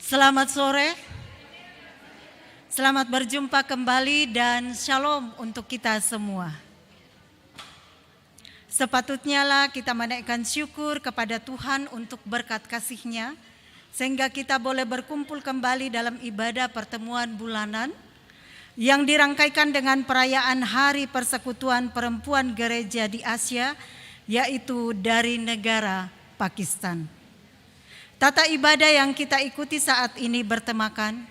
Selamat sore, selamat berjumpa kembali dan shalom untuk kita semua. Sepatutnya lah kita menaikkan syukur kepada Tuhan untuk berkat kasih-Nya, sehingga kita boleh berkumpul kembali dalam ibadah pertemuan bulanan yang dirangkaikan dengan perayaan Hari Persekutuan Perempuan Gereja di Asia, yaitu dari negara Pakistan. Tata ibadah yang kita ikuti saat ini bertemakan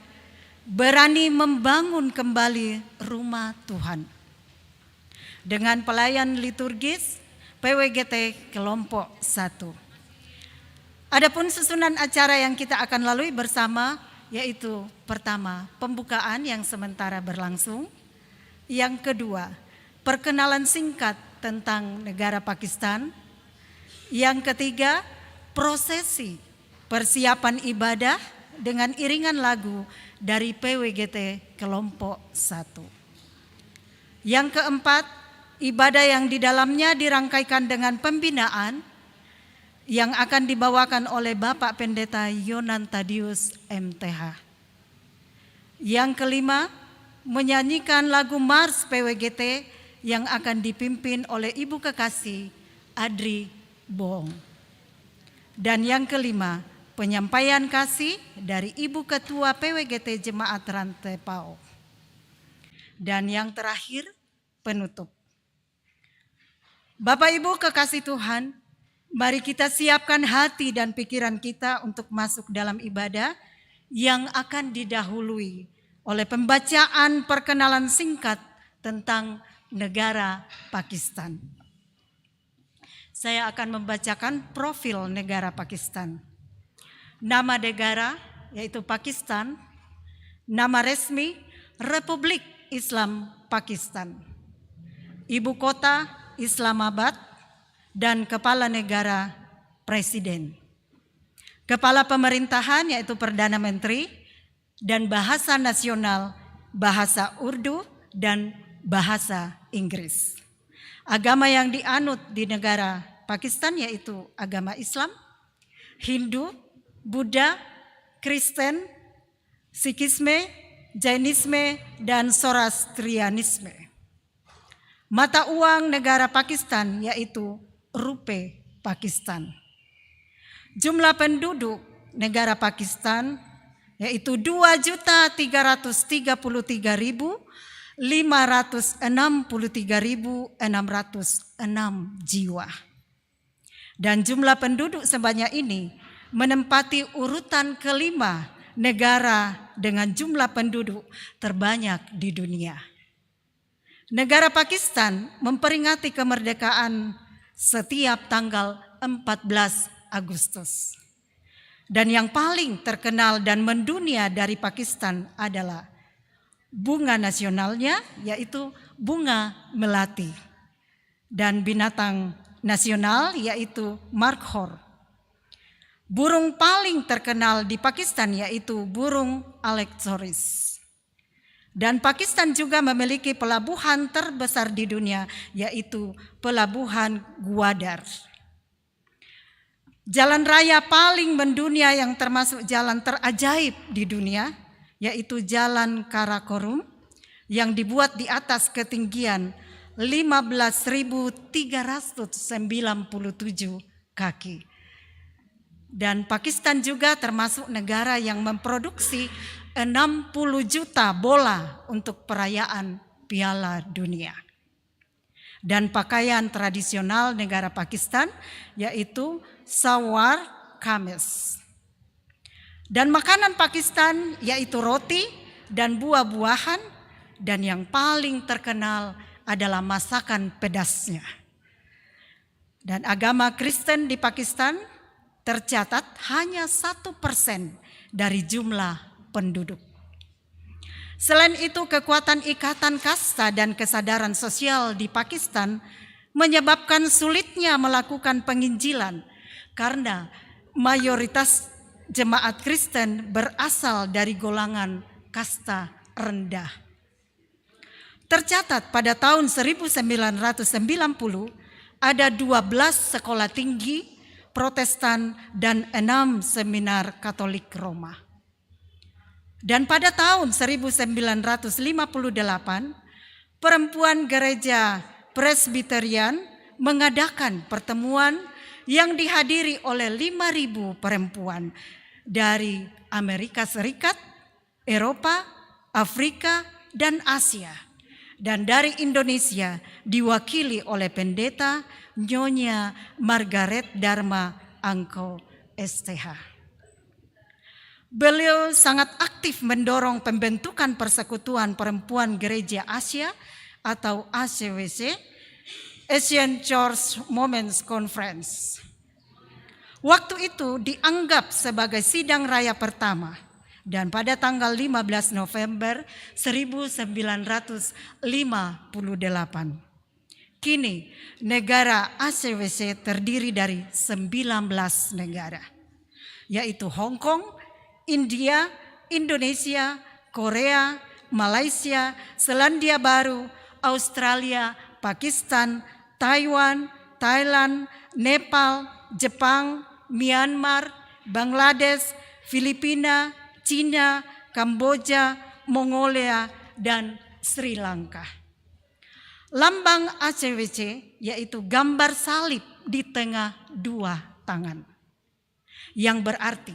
berani membangun kembali rumah Tuhan. Dengan pelayan liturgis PWGT kelompok 1. Adapun susunan acara yang kita akan lalui bersama yaitu pertama, pembukaan yang sementara berlangsung. Yang kedua, perkenalan singkat tentang negara Pakistan. Yang ketiga, prosesi persiapan ibadah dengan iringan lagu dari PWGT kelompok 1. Yang keempat, ibadah yang di dalamnya dirangkaikan dengan pembinaan yang akan dibawakan oleh Bapak Pendeta Yonan Tadius MTH. Yang kelima, menyanyikan lagu Mars PWGT yang akan dipimpin oleh Ibu Kekasih Adri Bohong. Dan yang kelima, penyampaian kasih dari Ibu Ketua PWGT Jemaat Rantepao. Dan yang terakhir, penutup. Bapak Ibu kekasih Tuhan, mari kita siapkan hati dan pikiran kita untuk masuk dalam ibadah yang akan didahului oleh pembacaan perkenalan singkat tentang negara Pakistan. Saya akan membacakan profil negara Pakistan. Nama negara yaitu Pakistan, nama resmi Republik Islam Pakistan, ibu kota Islamabad, dan kepala negara presiden. Kepala pemerintahan yaitu Perdana Menteri, dan bahasa nasional bahasa Urdu dan bahasa Inggris. Agama yang dianut di negara Pakistan yaitu agama Islam, Hindu, Buddha, Kristen, Sikhisme, Jainisme, dan Zoroastrianisme. Mata uang negara Pakistan yaitu Rupiah Pakistan. Jumlah penduduk negara Pakistan yaitu 2.333.563.606 jiwa. Dan jumlah penduduk sebanyak ini menempati urutan kelima negara dengan jumlah penduduk terbanyak di dunia. Negara Pakistan memperingati kemerdekaan setiap tanggal 14 Agustus. Dan yang paling terkenal dan mendunia dari Pakistan adalah bunga nasionalnya yaitu bunga melati. Dan binatang nasional yaitu markhor. Burung paling terkenal di Pakistan yaitu burung aleksoris. Dan Pakistan juga memiliki pelabuhan terbesar di dunia yaitu pelabuhan Gwadar. Jalan raya paling mendunia yang termasuk jalan terajaib di dunia yaitu Jalan Karakorum yang dibuat di atas ketinggian 15.397 kaki. Dan Pakistan juga termasuk negara yang memproduksi 60 juta bola untuk perayaan Piala Dunia. Dan pakaian tradisional negara Pakistan yaitu salwar kameez. Dan makanan Pakistan yaitu roti dan buah-buahan, dan yang paling terkenal adalah masakan pedasnya. Dan agama Kristen di Pakistan tercatat hanya 1% dari jumlah penduduk. Selain itu, kekuatan ikatan kasta dan kesadaran sosial di Pakistan menyebabkan sulitnya melakukan penginjilan karena mayoritas jemaat Kristen berasal dari golongan kasta rendah. Tercatat pada tahun 1990 ada 12 sekolah tinggi Protestan dan 6 seminar Katolik Roma. Dan pada tahun 1958, perempuan gereja Presbyterian mengadakan pertemuan yang dihadiri oleh 5.000 perempuan dari Amerika Serikat, Eropa, Afrika, dan Asia. Dan dari Indonesia diwakili oleh pendeta Nyonya Margaret Dharma Angko STH. Beliau sangat aktif mendorong pembentukan Persekutuan Perempuan Gereja Asia atau ACWC, Asian Church Women's Conference. Waktu itu dianggap sebagai sidang raya pertama, dan pada tanggal 15 November 1958, kini negara ACWC terdiri dari 19 negara, yaitu Hong Kong, India, Indonesia, Korea, Malaysia, Selandia Baru, Australia, Pakistan, Taiwan, Thailand, Nepal, Jepang, Myanmar, Bangladesh, Filipina, Cina, Kamboja, Mongolia, dan Sri Lanka. Lambang ACWC yaitu gambar salib di tengah dua tangan, yang berarti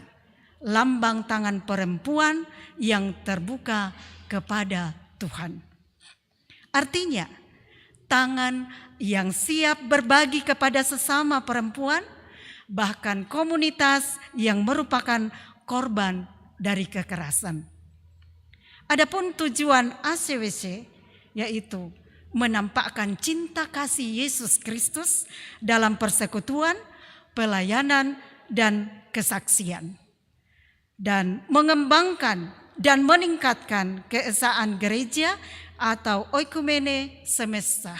lambang tangan perempuan yang terbuka kepada Tuhan. Artinya, tangan yang siap berbagi kepada sesama perempuan, bahkan komunitas yang merupakan korban dari kekerasan. Adapun tujuan ACWC yaitu menampakkan cinta kasih Yesus Kristus dalam persekutuan, pelayanan, dan kesaksian, dan mengembangkan dan meningkatkan keesaan gereja atau oikumene semesta.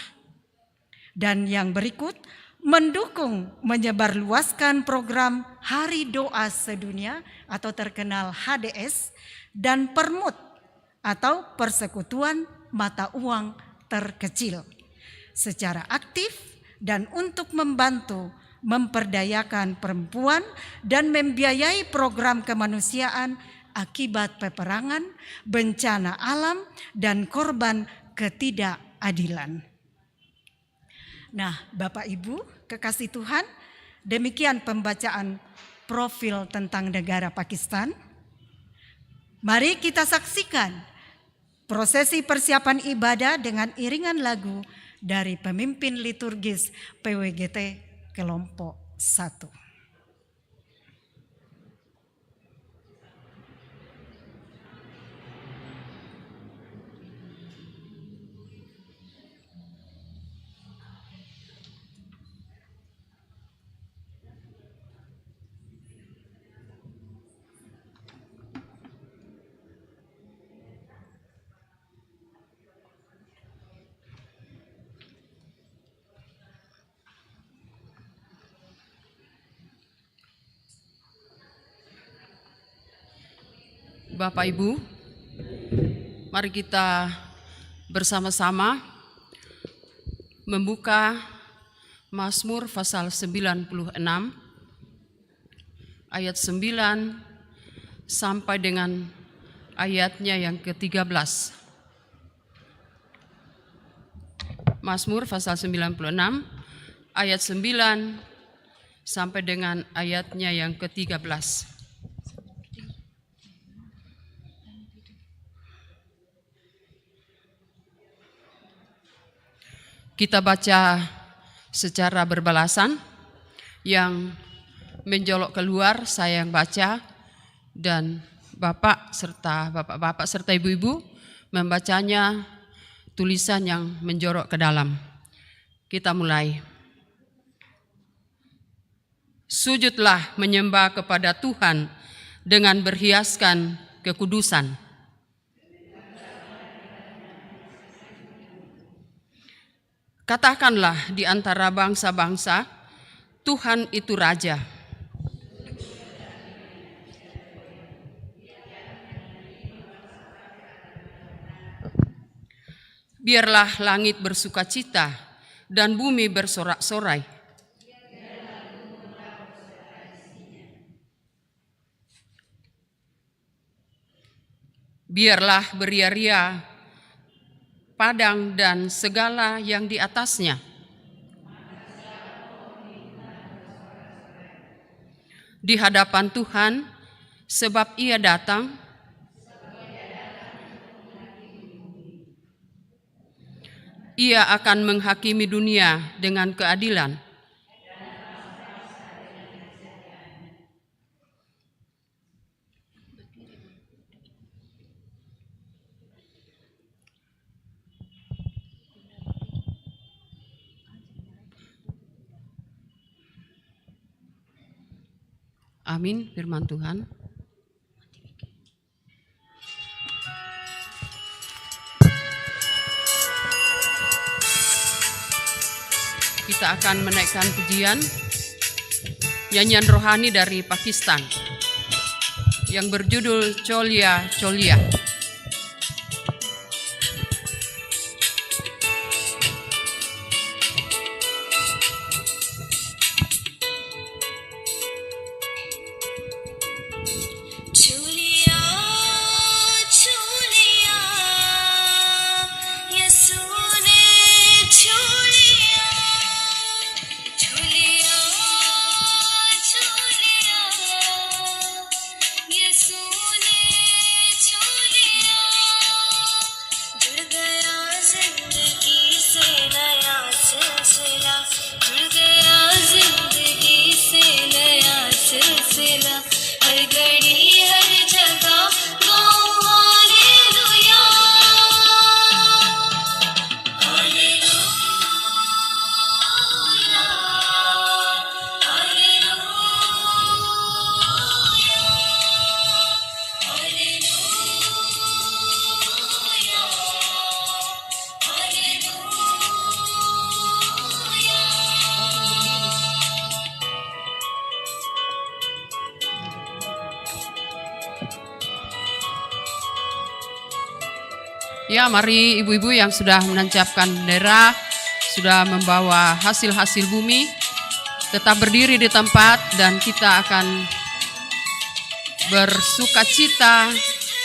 Dan yang berikut, mendukung menyebarluaskan program Hari Doa Sedunia atau terkenal HDS dan Permut atau Persekutuan Mata Uang Terkecil secara aktif dan untuk membantu memperdayakan perempuan dan membiayai program kemanusiaan akibat peperangan, bencana alam, dan korban ketidakadilan. Nah, Bapak Ibu, kekasih Tuhan, demikian pembacaan profil tentang negara Pakistan. Mari kita saksikan prosesi persiapan ibadah dengan iringan lagu dari pemimpin liturgis PWGT kelompok 1. Bapak Ibu, mari kita bersama-sama membuka Mazmur pasal 96 ayat 9 sampai dengan ayatnya yang ke-13. Mazmur pasal 96 ayat 9 sampai dengan ayatnya yang ke-13. Kita baca secara berbalasan, yang menjolok keluar saya yang baca, dan bapak-bapak serta ibu-ibu membacanya tulisan yang menjorok ke dalam. Kita mulai. Sujudlah menyembah kepada Tuhan dengan berhiaskan kekudusan. Katakanlah di antara bangsa-bangsa, Tuhan itu Raja. Biarlah langit bersukacita dan bumi bersorak-sorai. Biarlah beria-ria padang dan segala yang di atasnya. Di hadapan Tuhan, sebab Ia datang Ia akan menghakimi dunia dengan keadilan. Amin, firman Tuhan. Kita akan menaikkan pujian nyanyian rohani dari Pakistan yang berjudul Cholia Cholia. Ya, mari ibu-ibu yang sudah menancapkan bendera, sudah membawa hasil-hasil bumi, tetap berdiri di tempat dan kita akan bersukacita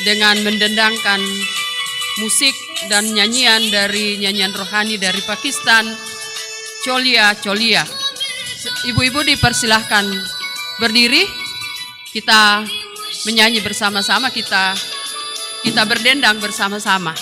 dengan mendendangkan musik dan nyanyian dari nyanyian rohani dari Pakistan, Cholia Cholia. Ibu-ibu dipersilahkan berdiri, kita menyanyi bersama-sama, kita berdendang bersama-sama.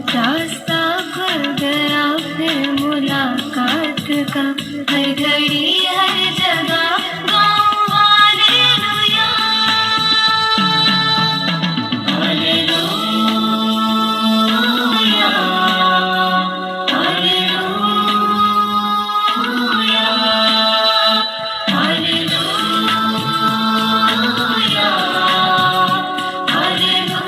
रास्ता खुल गया फिर मुलाकात का हर घड़ी हर जगह गाँव hallelujah hallelujah hallelujah hallelujah hallelujah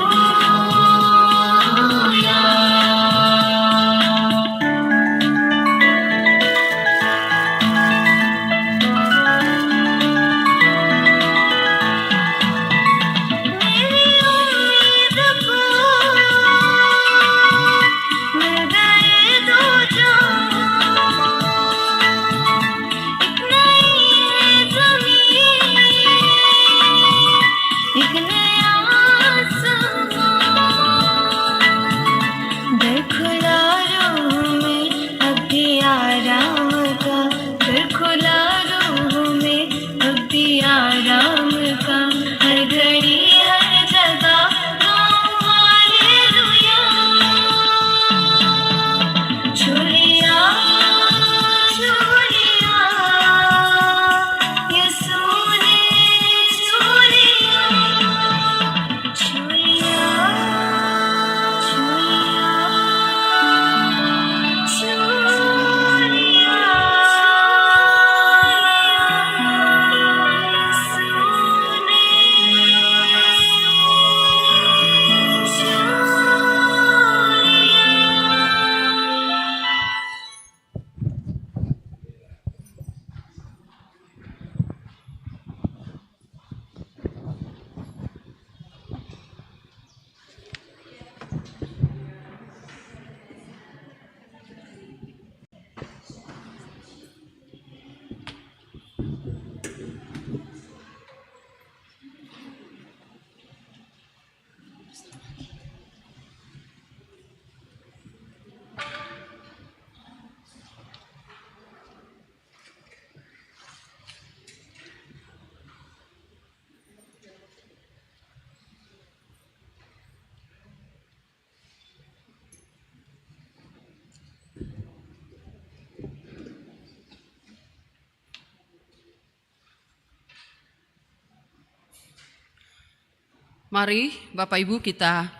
Mari Bapak Ibu kita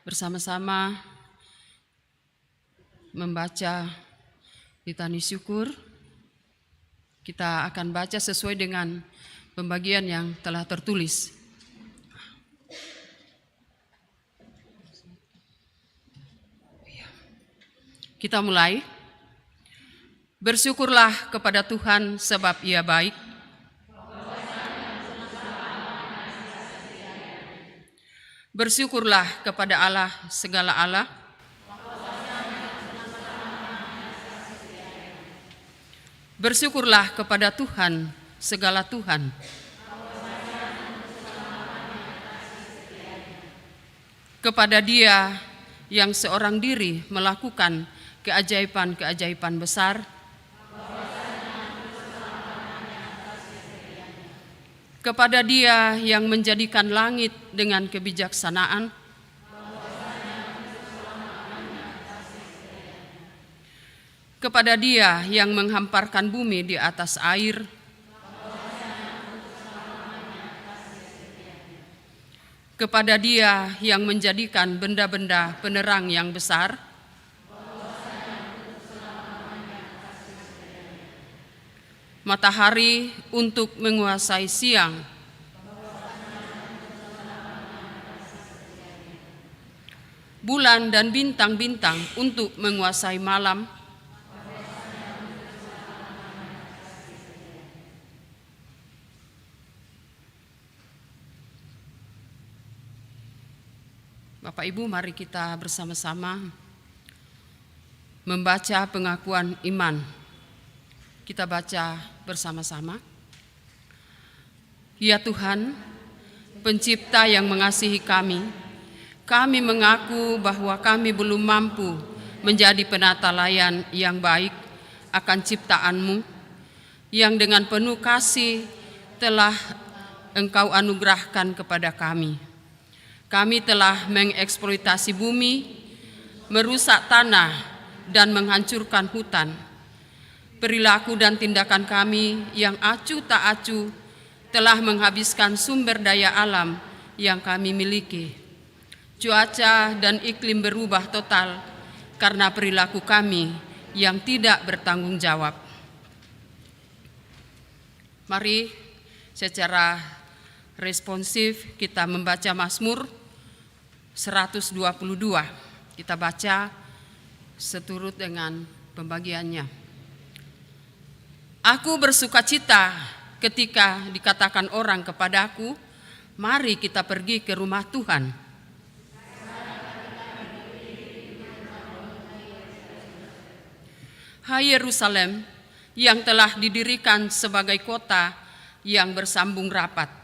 bersama-sama membaca litani syukur. Kita akan baca sesuai dengan pembagian yang telah tertulis. Kita mulai. Bersyukurlah kepada Tuhan sebab Ia baik. Bersyukurlah kepada Allah segala Allah. Bersyukurlah kepada Tuhan segala Tuhan. Kepada Dia yang seorang diri melakukan keajaiban-keajaiban besar. Kepada Dia yang menjadikan langit dengan kebijaksanaan. Kepada Dia yang menghamparkan bumi di atas air. Kepada Dia yang menjadikan benda-benda penerang yang besar. Matahari untuk menguasai siang. Bulan dan bintang-bintang untuk menguasai malam. Bapak Ibu, mari kita bersama-sama membaca pengakuan iman. Kita baca bersama-sama. Ya Tuhan, Pencipta yang mengasihi kami mengaku bahwa kami belum mampu menjadi penata layan yang baik akan ciptaan-Mu, yang dengan penuh kasih telah Engkau anugerahkan kepada kami. Kami telah mengeksploitasi bumi, merusak tanah, dan menghancurkan hutan. Perilaku dan tindakan kami yang acuh tak acuh telah menghabiskan sumber daya alam yang kami miliki. Cuaca dan iklim berubah total karena perilaku kami yang tidak bertanggung jawab. Mari secara responsif kita membaca Mazmur 122. Kita baca seturut dengan pembagiannya. Aku bersukacita ketika dikatakan orang kepadaku, mari kita pergi ke rumah Tuhan. Hai Yerusalem yang telah didirikan sebagai kota yang bersambung rapat.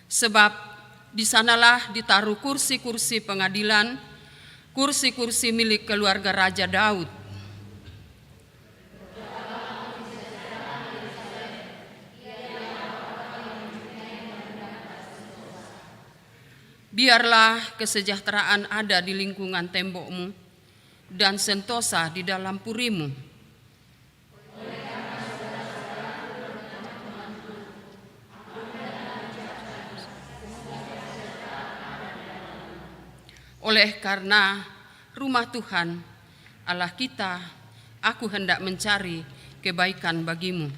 Sebab di sanalah ditaruh kursi-kursi pengadilan, kursi-kursi milik keluarga Raja Daud. Biarlah kesejahteraan ada di lingkungan tembokmu dan sentosa di dalam purimu. Oleh karena rumah Tuhan, Allah kita, aku hendak mencari kebaikan bagimu.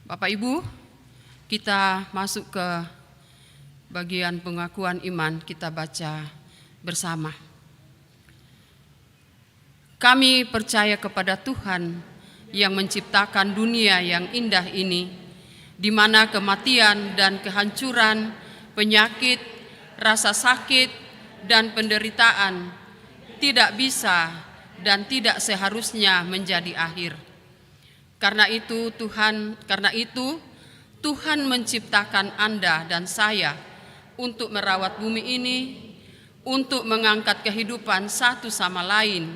Bapak Ibu, kita masuk ke bagian pengakuan iman, kita baca bersama. Kami percaya kepada Tuhan yang menciptakan dunia yang indah ini, di mana kematian dan kehancuran, penyakit, rasa sakit, dan penderitaan tidak bisa dan tidak seharusnya menjadi akhir. Karena itu Tuhan menciptakan Anda dan saya untuk merawat bumi ini, untuk mengangkat kehidupan satu sama lain,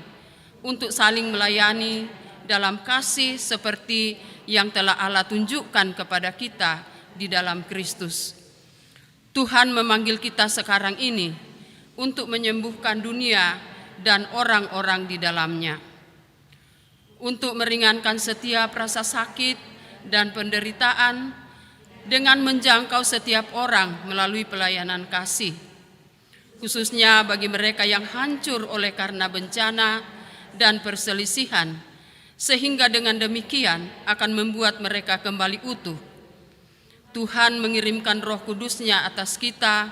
untuk saling melayani, dalam kasih seperti yang telah Allah tunjukkan kepada kita di dalam Kristus. Tuhan memanggil kita sekarang ini untuk menyembuhkan dunia dan orang-orang di dalamnya, untuk meringankan setiap rasa sakit dan penderitaan dengan menjangkau setiap orang melalui pelayanan kasih, khususnya bagi mereka yang hancur oleh karena bencana dan perselisihan, sehingga dengan demikian akan membuat mereka kembali utuh. Tuhan mengirimkan Roh Kudus-Nya atas kita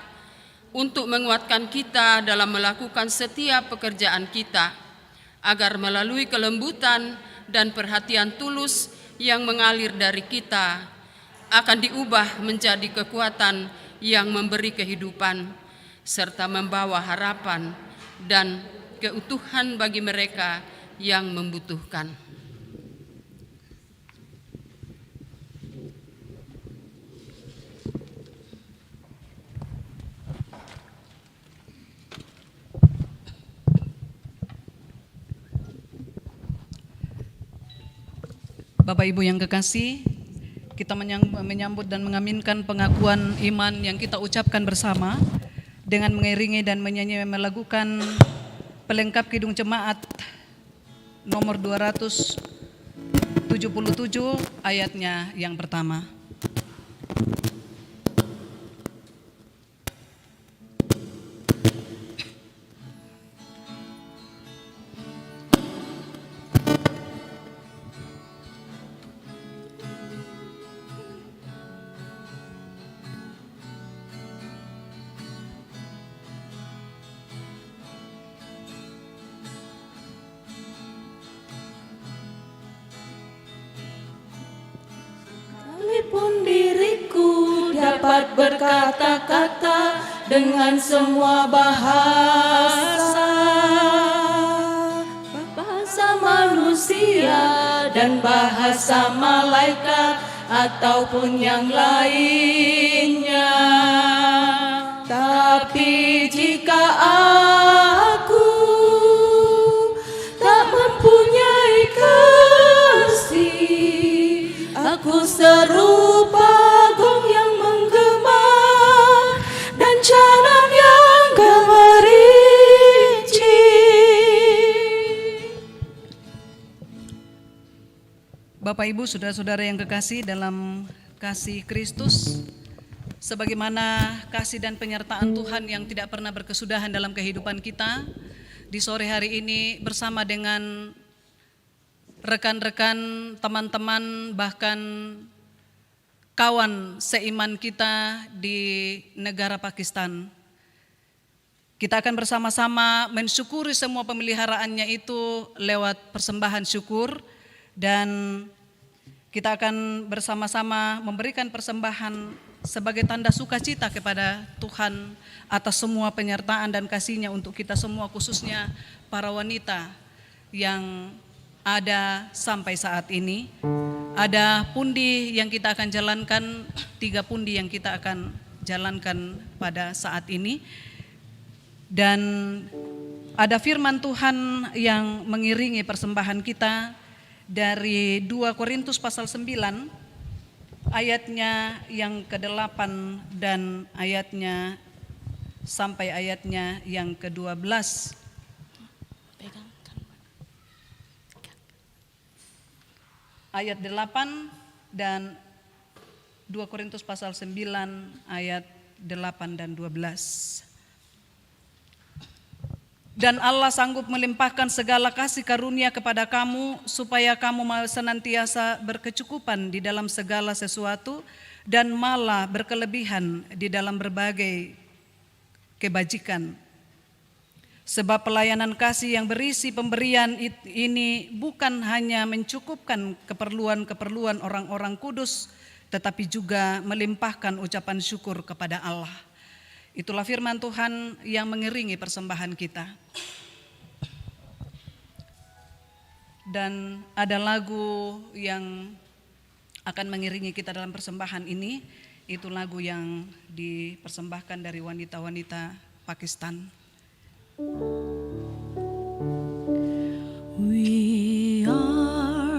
untuk menguatkan kita dalam melakukan setiap pekerjaan kita, agar melalui kelembutan dan perhatian tulus yang mengalir dari kita akan diubah menjadi kekuatan yang memberi kehidupan serta membawa harapan dan keutuhan bagi mereka yang membutuhkan. Bapak Ibu yang kekasih, kita menyambut dan mengaminkan pengakuan iman yang kita ucapkan bersama dengan mengiringi dan menyanyi melakukan pelengkap Kidung Jemaat nomor 277 ayatnya yang pertama. Sekalipun diriku dapat berkata-kata dengan semua bahasa, bahasa manusia dan bahasa malaikat ataupun yang lainnya. Tapi jika aku tak mempunyai kasih, aku serupa gong yang menggema dan jalan yang gemericik. Bapak Ibu, saudara-saudara yang kekasih dalam kasih Kristus, sebagaimana kasih dan penyertaan Tuhan yang tidak pernah berkesudahan dalam kehidupan kita, di sore hari ini bersama dengan rekan-rekan, teman-teman, bahkan kawan seiman kita di negara Pakistan, kita akan bersama-sama mensyukuri semua pemeliharaannya itu lewat persembahan syukur, dan kita akan bersama-sama memberikan persembahan sebagai tanda sukacita kepada Tuhan atas semua penyertaan dan kasih-Nya untuk kita semua, khususnya para wanita yang ada sampai saat ini. Ada pundi yang kita akan jalankan, 3 pundi yang kita akan jalankan pada saat ini. Dan ada firman Tuhan yang mengiringi persembahan kita dari 2 Korintus pasal 9 ayatnya yang ke-8 dan ayatnya sampai ayatnya yang ke-12. Ayat 8 dan 2 Korintus pasal 9 ayat 8 dan 12. Dan Allah sanggup melimpahkan segala kasih karunia kepada kamu, supaya kamu senantiasa berkecukupan di dalam segala sesuatu, dan malah berkelebihan di dalam berbagai kebajikan. Sebab pelayanan kasih yang berisi pemberian ini bukan hanya mencukupkan keperluan-keperluan orang-orang kudus, tetapi juga melimpahkan ucapan syukur kepada Allah. Itulah firman Tuhan yang mengiringi persembahan kita. Dan ada lagu yang akan mengiringi kita dalam persembahan ini. Itu lagu yang dipersembahkan dari wanita-wanita Pakistan. We are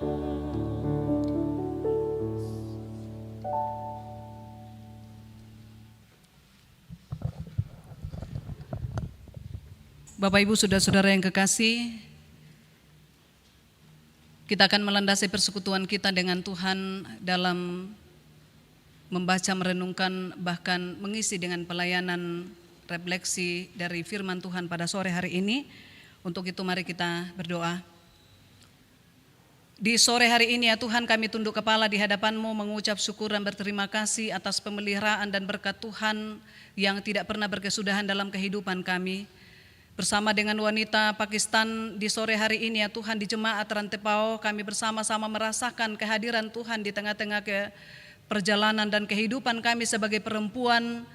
Bapak Ibu Saudara-saudara yang kekasih, kita akan melandasi persekutuan kita dengan Tuhan dalam membaca, merenungkan, bahkan mengisi dengan pelayanan refleksi dari firman Tuhan pada sore hari ini. Untuk itu mari kita berdoa. Di sore hari ini ya Tuhan, kami tunduk kepala di hadapan-Mu mengucap syukur dan berterima kasih atas pemeliharaan dan berkat Tuhan yang tidak pernah berkesudahan dalam kehidupan kami. Bersama dengan wanita Pakistan di sore hari ini ya Tuhan, di Jemaat Rantepao kami bersama-sama merasakan kehadiran Tuhan di tengah-tengah perjalanan dan kehidupan kami sebagai perempuan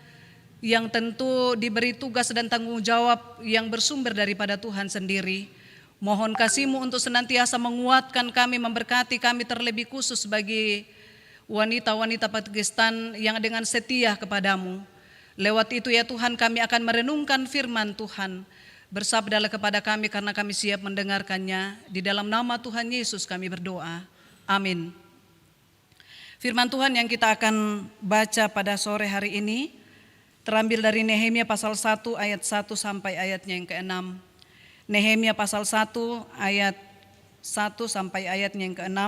yang tentu diberi tugas dan tanggung jawab yang bersumber daripada Tuhan sendiri. Mohon kasih-Mu untuk senantiasa menguatkan kami, memberkati kami, terlebih khusus bagi wanita-wanita Pakistan yang dengan setia kepadamu. Lewat itu ya Tuhan, kami akan merenungkan firman Tuhan. Bersabdalah kepada kami karena kami siap mendengarkannya. Di dalam nama Tuhan Yesus kami berdoa. Amin. Firman Tuhan yang kita akan baca pada sore hari ini terambil dari Nehemia pasal 1 ayat 1 sampai ayatnya yang ke-6. Nehemia pasal 1 ayat 1 sampai ayatnya yang ke-6.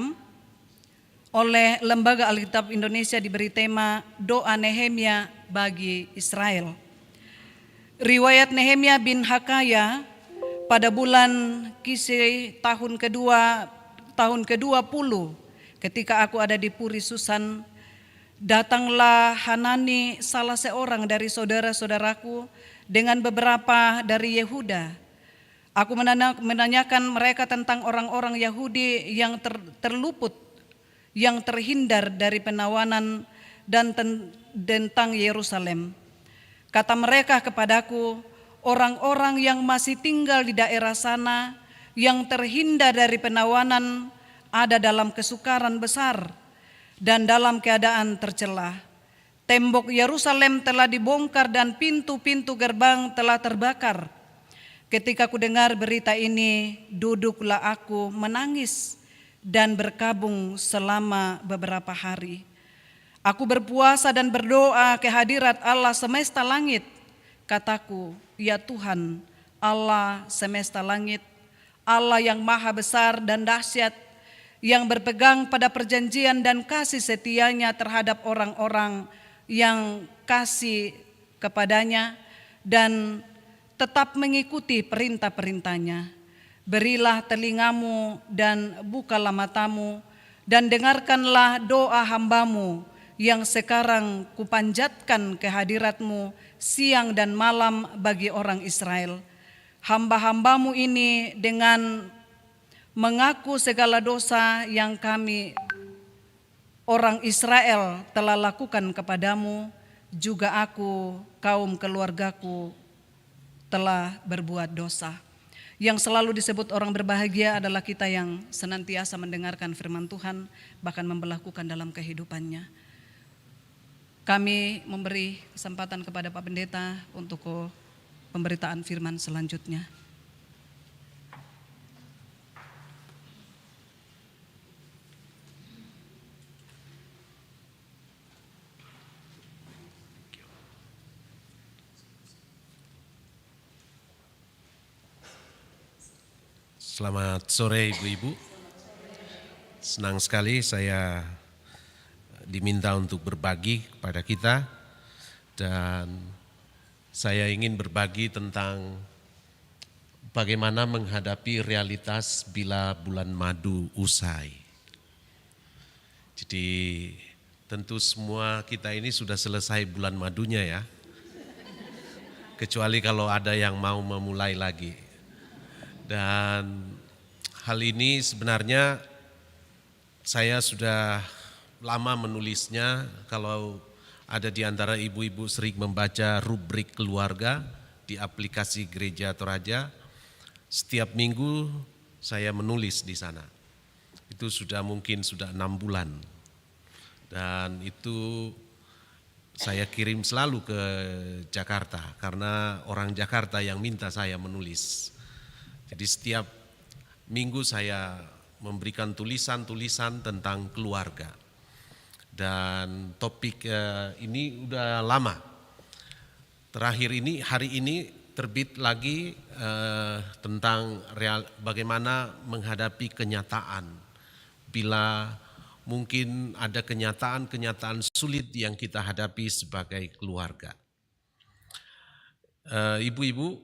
Oleh Lembaga Alkitab Indonesia diberi tema Doa Nehemia bagi Israel. Riwayat Nehemia bin Hakaya pada bulan Kislev tahun ke-20 ketika aku ada di Puri Susan, datanglah Hanani salah seorang dari saudara-saudaraku dengan beberapa dari Yehuda. Aku menanyakan mereka tentang orang-orang Yahudi yang terluput, yang terhindar dari penawanan dan tentang Yerusalem. Kata mereka kepadaku, orang-orang yang masih tinggal di daerah sana, yang terhindar dari penawanan, ada dalam kesukaran besar dan dalam keadaan tercela. Tembok Yerusalem telah dibongkar dan pintu-pintu gerbang telah terbakar. Ketika ku dengar berita ini, duduklah aku menangis dan berkabung selama beberapa hari. Aku berpuasa dan berdoa ke hadirat Allah semesta langit. Kataku, ya Tuhan, Allah semesta langit, Allah yang maha besar dan dahsyat, yang berpegang pada perjanjian dan kasih setianya terhadap orang-orang yang kasih kepadanya dan tetap mengikuti perintah-perintahnya. Berilah telingamu dan bukalah matamu dan dengarkanlah doa hambamu yang sekarang kupanjatkan ke hadirat-Mu siang dan malam bagi orang Israel. Hamba-hambamu ini dengan mengaku segala dosa yang kami orang Israel telah lakukan kepadamu, juga aku, kaum keluargaku telah berbuat dosa. Yang selalu disebut orang berbahagia adalah kita yang senantiasa mendengarkan firman Tuhan, bahkan memberlakukan dalam kehidupannya. Kami memberi kesempatan kepada Pak Pendeta untuk pemberitaan firman selanjutnya. Selamat sore Ibu-Ibu. Senang sekali saya diminta untuk berbagi kepada kita, dan saya ingin berbagi tentang bagaimana menghadapi realitas bila bulan madu usai. Jadi tentu semua kita ini sudah selesai bulan madunya ya, kecuali kalau ada yang mau memulai lagi. Dan hal ini sebenarnya saya sudah lama menulisnya. Kalau ada di antara ibu-ibu sering membaca rubrik keluarga di aplikasi Gereja Toraja, setiap minggu saya menulis di sana. Itu mungkin sudah 6 bulan. Dan itu saya kirim selalu ke Jakarta karena orang Jakarta yang minta saya menulis. Jadi setiap minggu saya memberikan tulisan-tulisan tentang keluarga. Dan topik ini udah lama. Terakhir ini, hari ini terbit lagi tentang bagaimana menghadapi kenyataan. Bila mungkin ada kenyataan-kenyataan sulit yang kita hadapi sebagai keluarga. Ibu-ibu,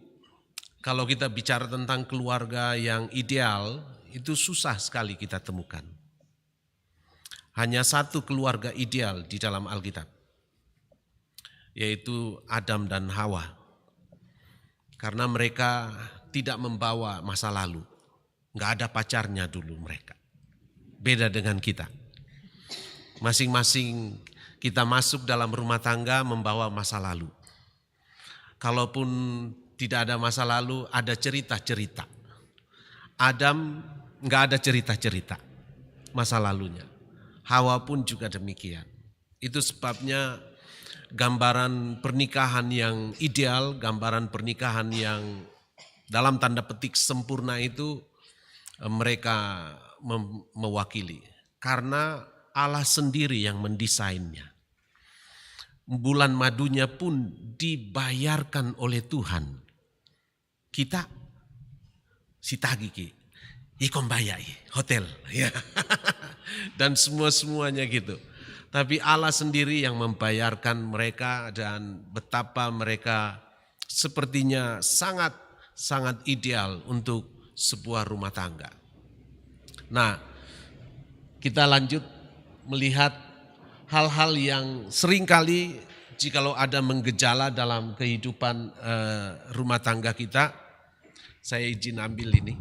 kalau kita bicara tentang keluarga yang ideal, itu susah sekali kita temukan. Hanya satu keluarga ideal di dalam Alkitab, yaitu Adam dan Hawa. Karena mereka tidak membawa masa lalu, nggak ada pacarnya dulu mereka. Beda dengan kita. Masing-masing kita masuk dalam rumah tangga membawa masa lalu. Kalaupun tidak ada masa lalu, ada cerita-cerita. Adam nggak ada cerita-cerita masa lalunya. Hawa pun juga demikian. Itu sebabnya gambaran pernikahan yang ideal, gambaran pernikahan yang dalam tanda petik sempurna itu mereka mewakili. Karena Allah sendiri yang mendesainnya. Bulan madunya pun dibayarkan oleh Tuhan. Kita sitagi ki, ikon bayai hotel, ya. Dan semuanya gitu. Tapi Allah sendiri yang membayarkan mereka dan betapa mereka sepertinya sangat ideal untuk sebuah rumah tangga. Nah, kita lanjut melihat hal-hal yang seringkali jikalau ada menggejala dalam kehidupan rumah tangga kita. Saya izin ambil ini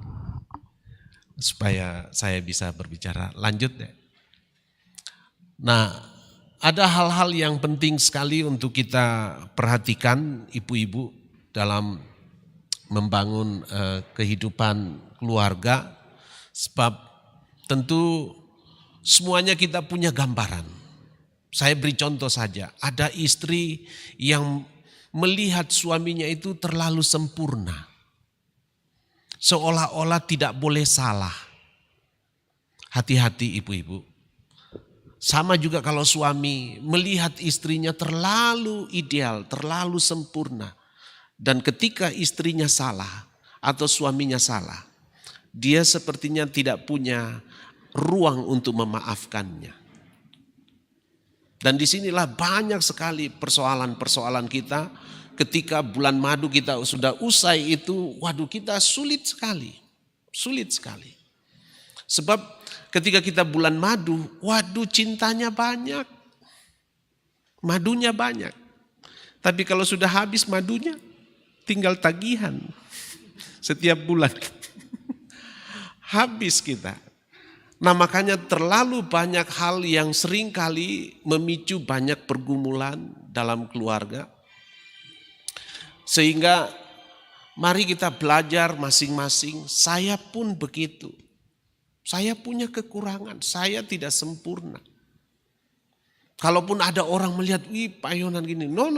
supaya saya bisa berbicara. Lanjut deh. Nah, ada hal-hal yang penting sekali untuk kita perhatikan ibu-ibu dalam membangun kehidupan keluarga. Sebab tentu semuanya kita punya gambaran. Saya beri contoh saja, ada istri yang melihat suaminya itu terlalu sempurna. Seolah-olah tidak boleh salah. Hati-hati ibu-ibu. Sama juga kalau suami melihat istrinya terlalu ideal, terlalu sempurna. Dan ketika istrinya salah atau suaminya salah, dia sepertinya tidak punya ruang untuk memaafkannya. Dan disinilah banyak sekali persoalan-persoalan kita. Ketika bulan madu kita sudah usai itu, waduh kita sulit sekali. Sebab ketika kita bulan madu, waduh cintanya banyak. Madunya banyak. Tapi kalau sudah habis madunya, tinggal tagihan. Setiap bulan. Habis kita. Nah makanya terlalu banyak hal yang seringkali memicu banyak pergumulan dalam keluarga. Sehingga mari kita belajar masing-masing, saya pun begitu. Saya punya kekurangan, saya tidak sempurna. Kalaupun ada orang melihat, wih Pak Yonan gini, no,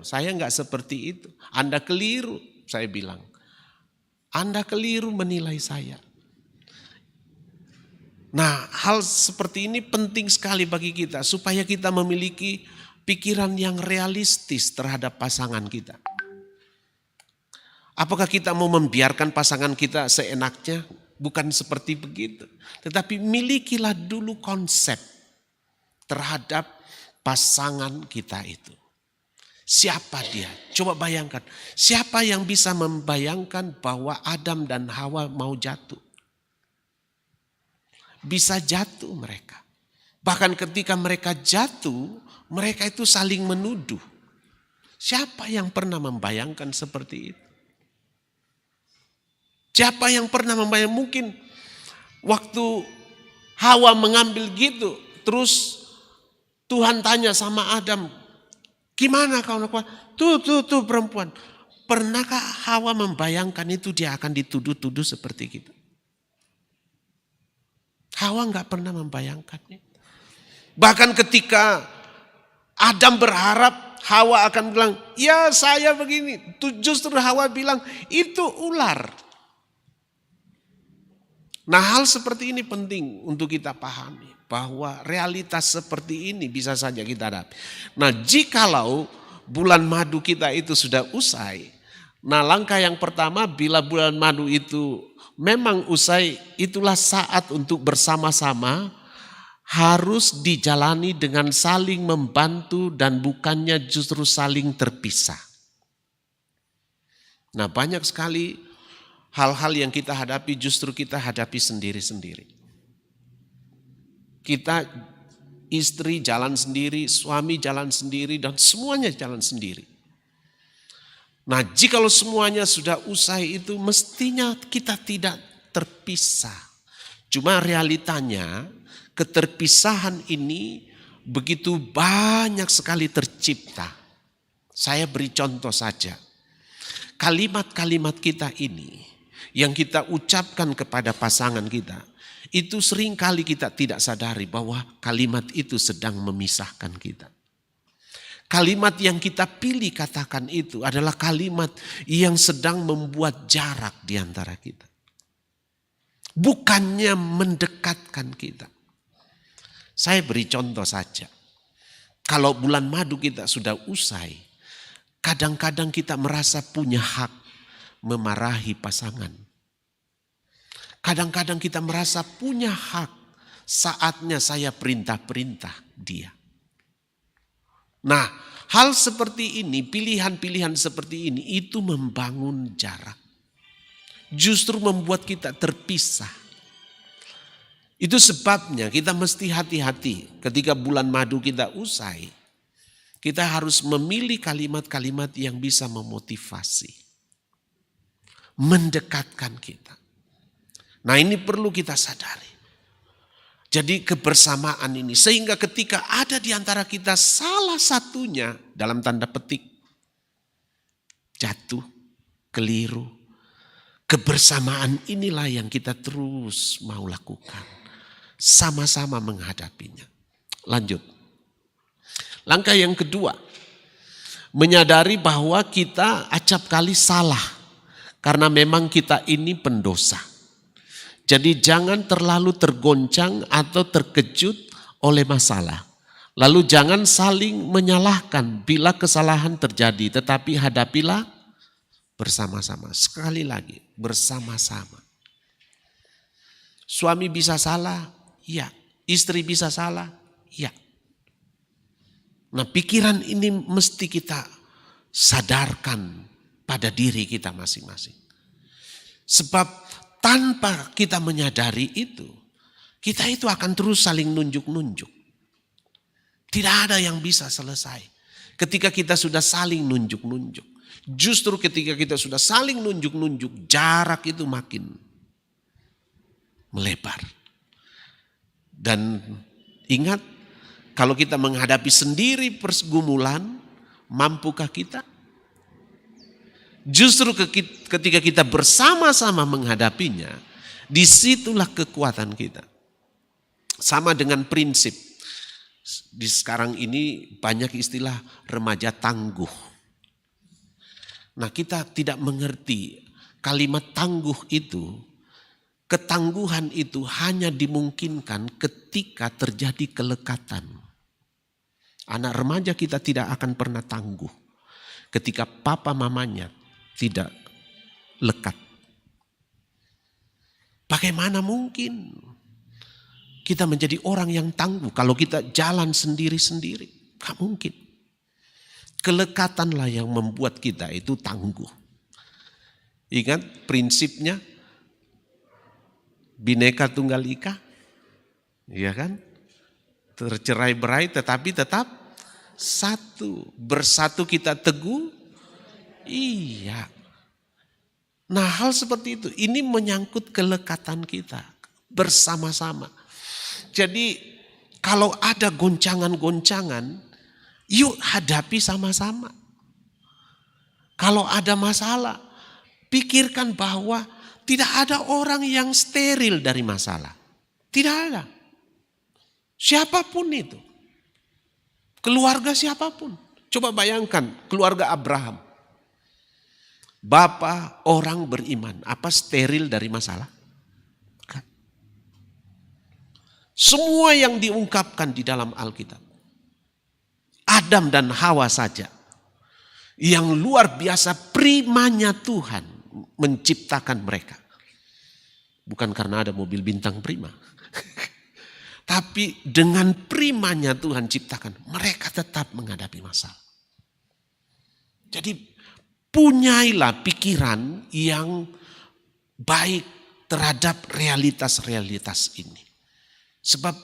saya enggak seperti itu. Anda keliru, saya bilang. Anda keliru menilai saya. Nah hal seperti ini penting sekali bagi kita, supaya kita memiliki pikiran yang realistis terhadap pasangan kita. Apakah kita mau membiarkan pasangan kita seenaknya? Bukan seperti begitu. Tetapi milikilah dulu konsep terhadap pasangan kita itu. Siapa dia? Coba bayangkan. Siapa yang bisa membayangkan bahwa Adam dan Hawa mau jatuh? Bisa jatuh mereka. Bahkan ketika mereka jatuh, mereka itu saling menuduh. Siapa yang pernah membayangkan seperti itu? Siapa yang pernah membayang mungkin waktu Hawa mengambil gitu, terus Tuhan tanya sama Adam, gimana kau lakukan? Tuh perempuan. Pernahkah Hawa membayangkan itu dia akan dituduh-tuduh seperti gitu? Hawa nggak pernah membayangkannya. Bahkan ketika Adam berharap Hawa akan bilang, ya saya begini. Justru Hawa bilang, itu ular. Nah, hal seperti ini penting untuk kita pahami, bahwa realitas seperti ini bisa saja kita hadapi. Nah, jikalau bulan madu kita itu sudah usai, nah langkah yang pertama bila bulan madu itu memang usai, itulah saat untuk bersama-sama harus dijalani dengan saling membantu dan bukannya justru saling terpisah. Nah, banyak sekali hal-hal yang kita hadapi justru kita hadapi sendiri-sendiri. Kita istri jalan sendiri, suami jalan sendiri, dan semuanya jalan sendiri. Nah, jikalau semuanya sudah usai itu mestinya kita tidak terpisah. Cuma realitanya keterpisahan ini begitu banyak sekali tercipta. Saya beri contoh saja. Kalimat-kalimat kita ini yang kita ucapkan kepada pasangan kita, itu seringkali kita tidak sadari bahwa kalimat itu sedang memisahkan kita. Kalimat yang kita pilih katakan itu adalah kalimat yang sedang membuat jarak di antara kita. Bukannya mendekatkan kita. Saya beri contoh saja. Kalau bulan madu kita sudah usai, kadang-kadang kita merasa punya hak memarahi pasangan. Kadang-kadang kita merasa punya hak, saatnya saya perintah-perintah dia. Nah, hal seperti ini, pilihan-pilihan seperti ini itu membangun jarak. Justru membuat kita terpisah. Itu sebabnya kita mesti hati-hati ketika bulan madu kita usai. Kita harus memilih kalimat-kalimat yang bisa memotivasi, mendekatkan kita. Nah, ini perlu kita sadari. Jadi kebersamaan ini sehingga ketika ada di antara kita salah satunya dalam tanda petik jatuh, keliru, kebersamaan inilah yang kita terus mau lakukan. Sama-sama menghadapinya. Lanjut. Langkah yang kedua, menyadari bahwa kita acap kali salah karena memang kita ini pendosa. Jadi jangan terlalu tergoncang atau terkejut oleh masalah. Lalu jangan saling menyalahkan bila kesalahan terjadi, tetapi hadapilah bersama-sama. Sekali lagi, bersama-sama. Suami bisa salah, ya. Istri bisa salah, ya. Nah, pikiran ini mesti kita sadarkan pada diri kita masing-masing. Sebab tanpa kita menyadari itu, kita itu akan terus saling nunjuk-nunjuk. Tidak ada yang bisa selesai. Ketika kita sudah saling nunjuk-nunjuk. Justru ketika kita sudah saling nunjuk-nunjuk, jarak itu makin melebar. Dan ingat, kalau kita menghadapi sendiri pergumulan, mampukah kita? Justru ketika kita bersama-sama menghadapinya, disitulah kekuatan kita. Sama dengan prinsip. Di sekarang ini banyak istilah remaja tangguh. Nah, kita tidak mengerti kalimat tangguh itu, ketangguhan itu hanya dimungkinkan ketika terjadi kelekatan. Anak remaja kita tidak akan pernah tangguh ketika papa mamanya tidak lekat. Bagaimana mungkin kita menjadi orang yang tangguh kalau kita jalan sendiri-sendiri? Gak mungkin. Kelekatanlah yang membuat kita itu tangguh. Ingat prinsipnya Bhinneka Tunggal Ika, iya kan? Tercerai-berai tetapi tetap satu. Bersatu kita teguh. Iya. Nah, hal seperti itu, ini menyangkut kelekatan kita bersama-sama. Jadi kalau ada goncangan-goncangan, yuk hadapi sama-sama. Kalau ada masalah, pikirkan bahwa tidak ada orang yang steril dari masalah. Tidak ada. Siapapun itu. Keluarga siapapun. Coba bayangkan keluarga Abraham. Bapak orang beriman. Apa steril dari masalah? Kan? Semua yang diungkapkan di dalam Alkitab. Adam dan Hawa saja. Yang luar biasa primanya Tuhan menciptakan mereka. Bukan karena ada mobil bintang prima. Tapi dengan primanya Tuhan ciptakan, mereka tetap menghadapi masalah. Jadi punyailah pikiran yang baik terhadap realitas-realitas ini. Sebab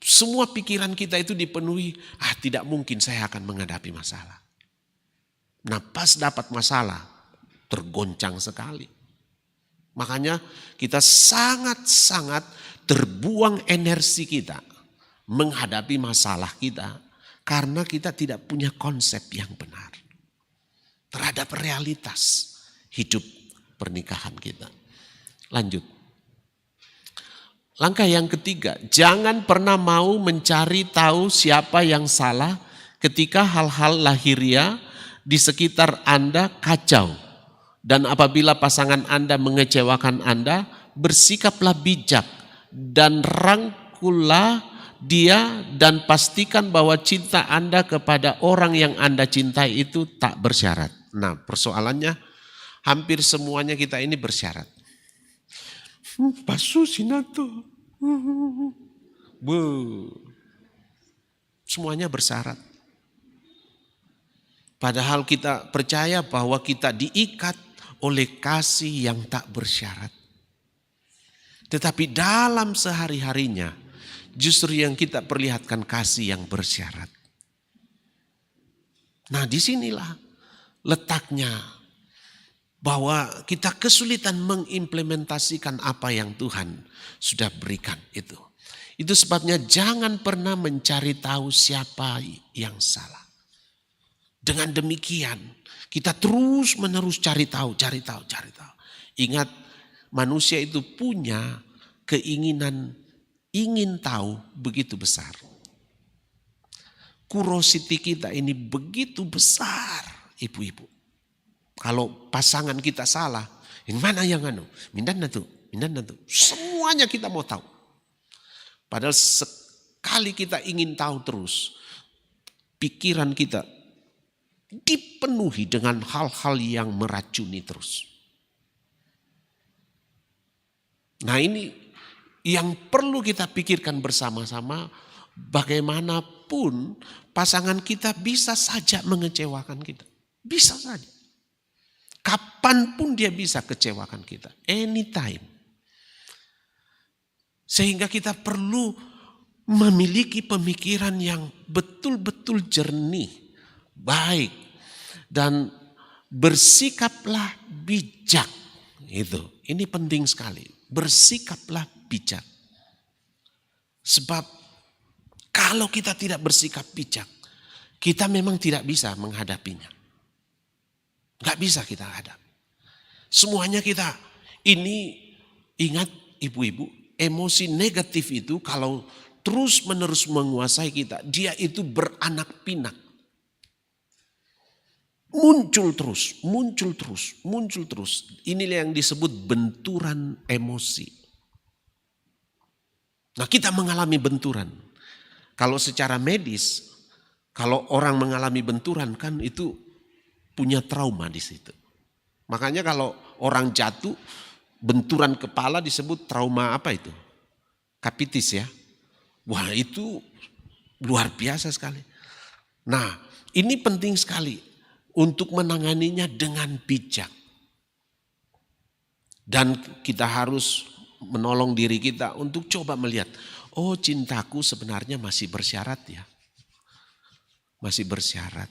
semua pikiran kita itu dipenuhi, tidak mungkin saya akan menghadapi masalah. Nah pas dapat masalah, tergoncang sekali. Makanya kita sangat-sangat terbuang energi kita menghadapi masalah kita karena kita tidak punya konsep yang benar terhadap realitas hidup pernikahan kita. Lanjut. Langkah yang ketiga, jangan pernah mau mencari tahu siapa yang salah ketika hal-hal lahiriah di sekitar Anda kacau. Dan apabila pasangan Anda mengecewakan Anda, bersikaplah bijak dan rangkullah dia dan pastikan bahwa cinta Anda kepada orang yang Anda cintai itu tak bersyarat. Nah persoalannya hampir semuanya kita ini bersyarat. Pasu sinato. Semuanya bersyarat. Padahal kita percaya bahwa kita diikat oleh kasih yang tak bersyarat. Tetapi dalam sehari-harinya justru yang kita perlihatkan kasih yang bersyarat. Nah disinilah letaknya bahwa kita kesulitan mengimplementasikan apa yang Tuhan sudah berikan itu. Itu sebabnya jangan pernah mencari tahu siapa yang salah. Dengan demikian kita terus menerus cari tahu. Ingat manusia itu punya keinginan ingin tahu begitu besar. Curiosity kita ini begitu besar ibu-ibu. Kalau pasangan kita salah, yang mana yang mindan na tuh. Semuanya kita mau tahu. Padahal sekali kita ingin tahu terus, pikiran kita dipenuhi dengan hal-hal yang meracuni terus. Nah ini yang perlu kita pikirkan bersama-sama, bagaimanapun pasangan kita bisa saja mengecewakan kita. Bisa saja. Kapanpun dia bisa kecewakan kita. Anytime. Sehingga kita perlu memiliki pemikiran yang betul-betul jernih, baik, dan bersikaplah bijak. Ini penting sekali. Bersikaplah bijak. Sebab kalau kita tidak bersikap bijak, kita memang tidak bisa menghadapinya. Gak bisa kita hadapi. Semuanya kita ini ingat ibu-ibu, emosi negatif itu kalau terus menerus menguasai kita, dia itu beranak pinak. Muncul terus. Inilah yang disebut benturan emosi. Nah kita mengalami benturan. Kalau secara medis, kalau orang mengalami benturan kan itu punya trauma di situ. Makanya kalau orang jatuh, benturan kepala disebut trauma apa itu? Capitis ya. Wah itu luar biasa sekali. Nah ini penting sekali untuk menanganinya dengan bijak. Dan kita harus menolong diri kita untuk coba melihat, oh cintaku sebenarnya masih bersyarat ya. Masih bersyarat.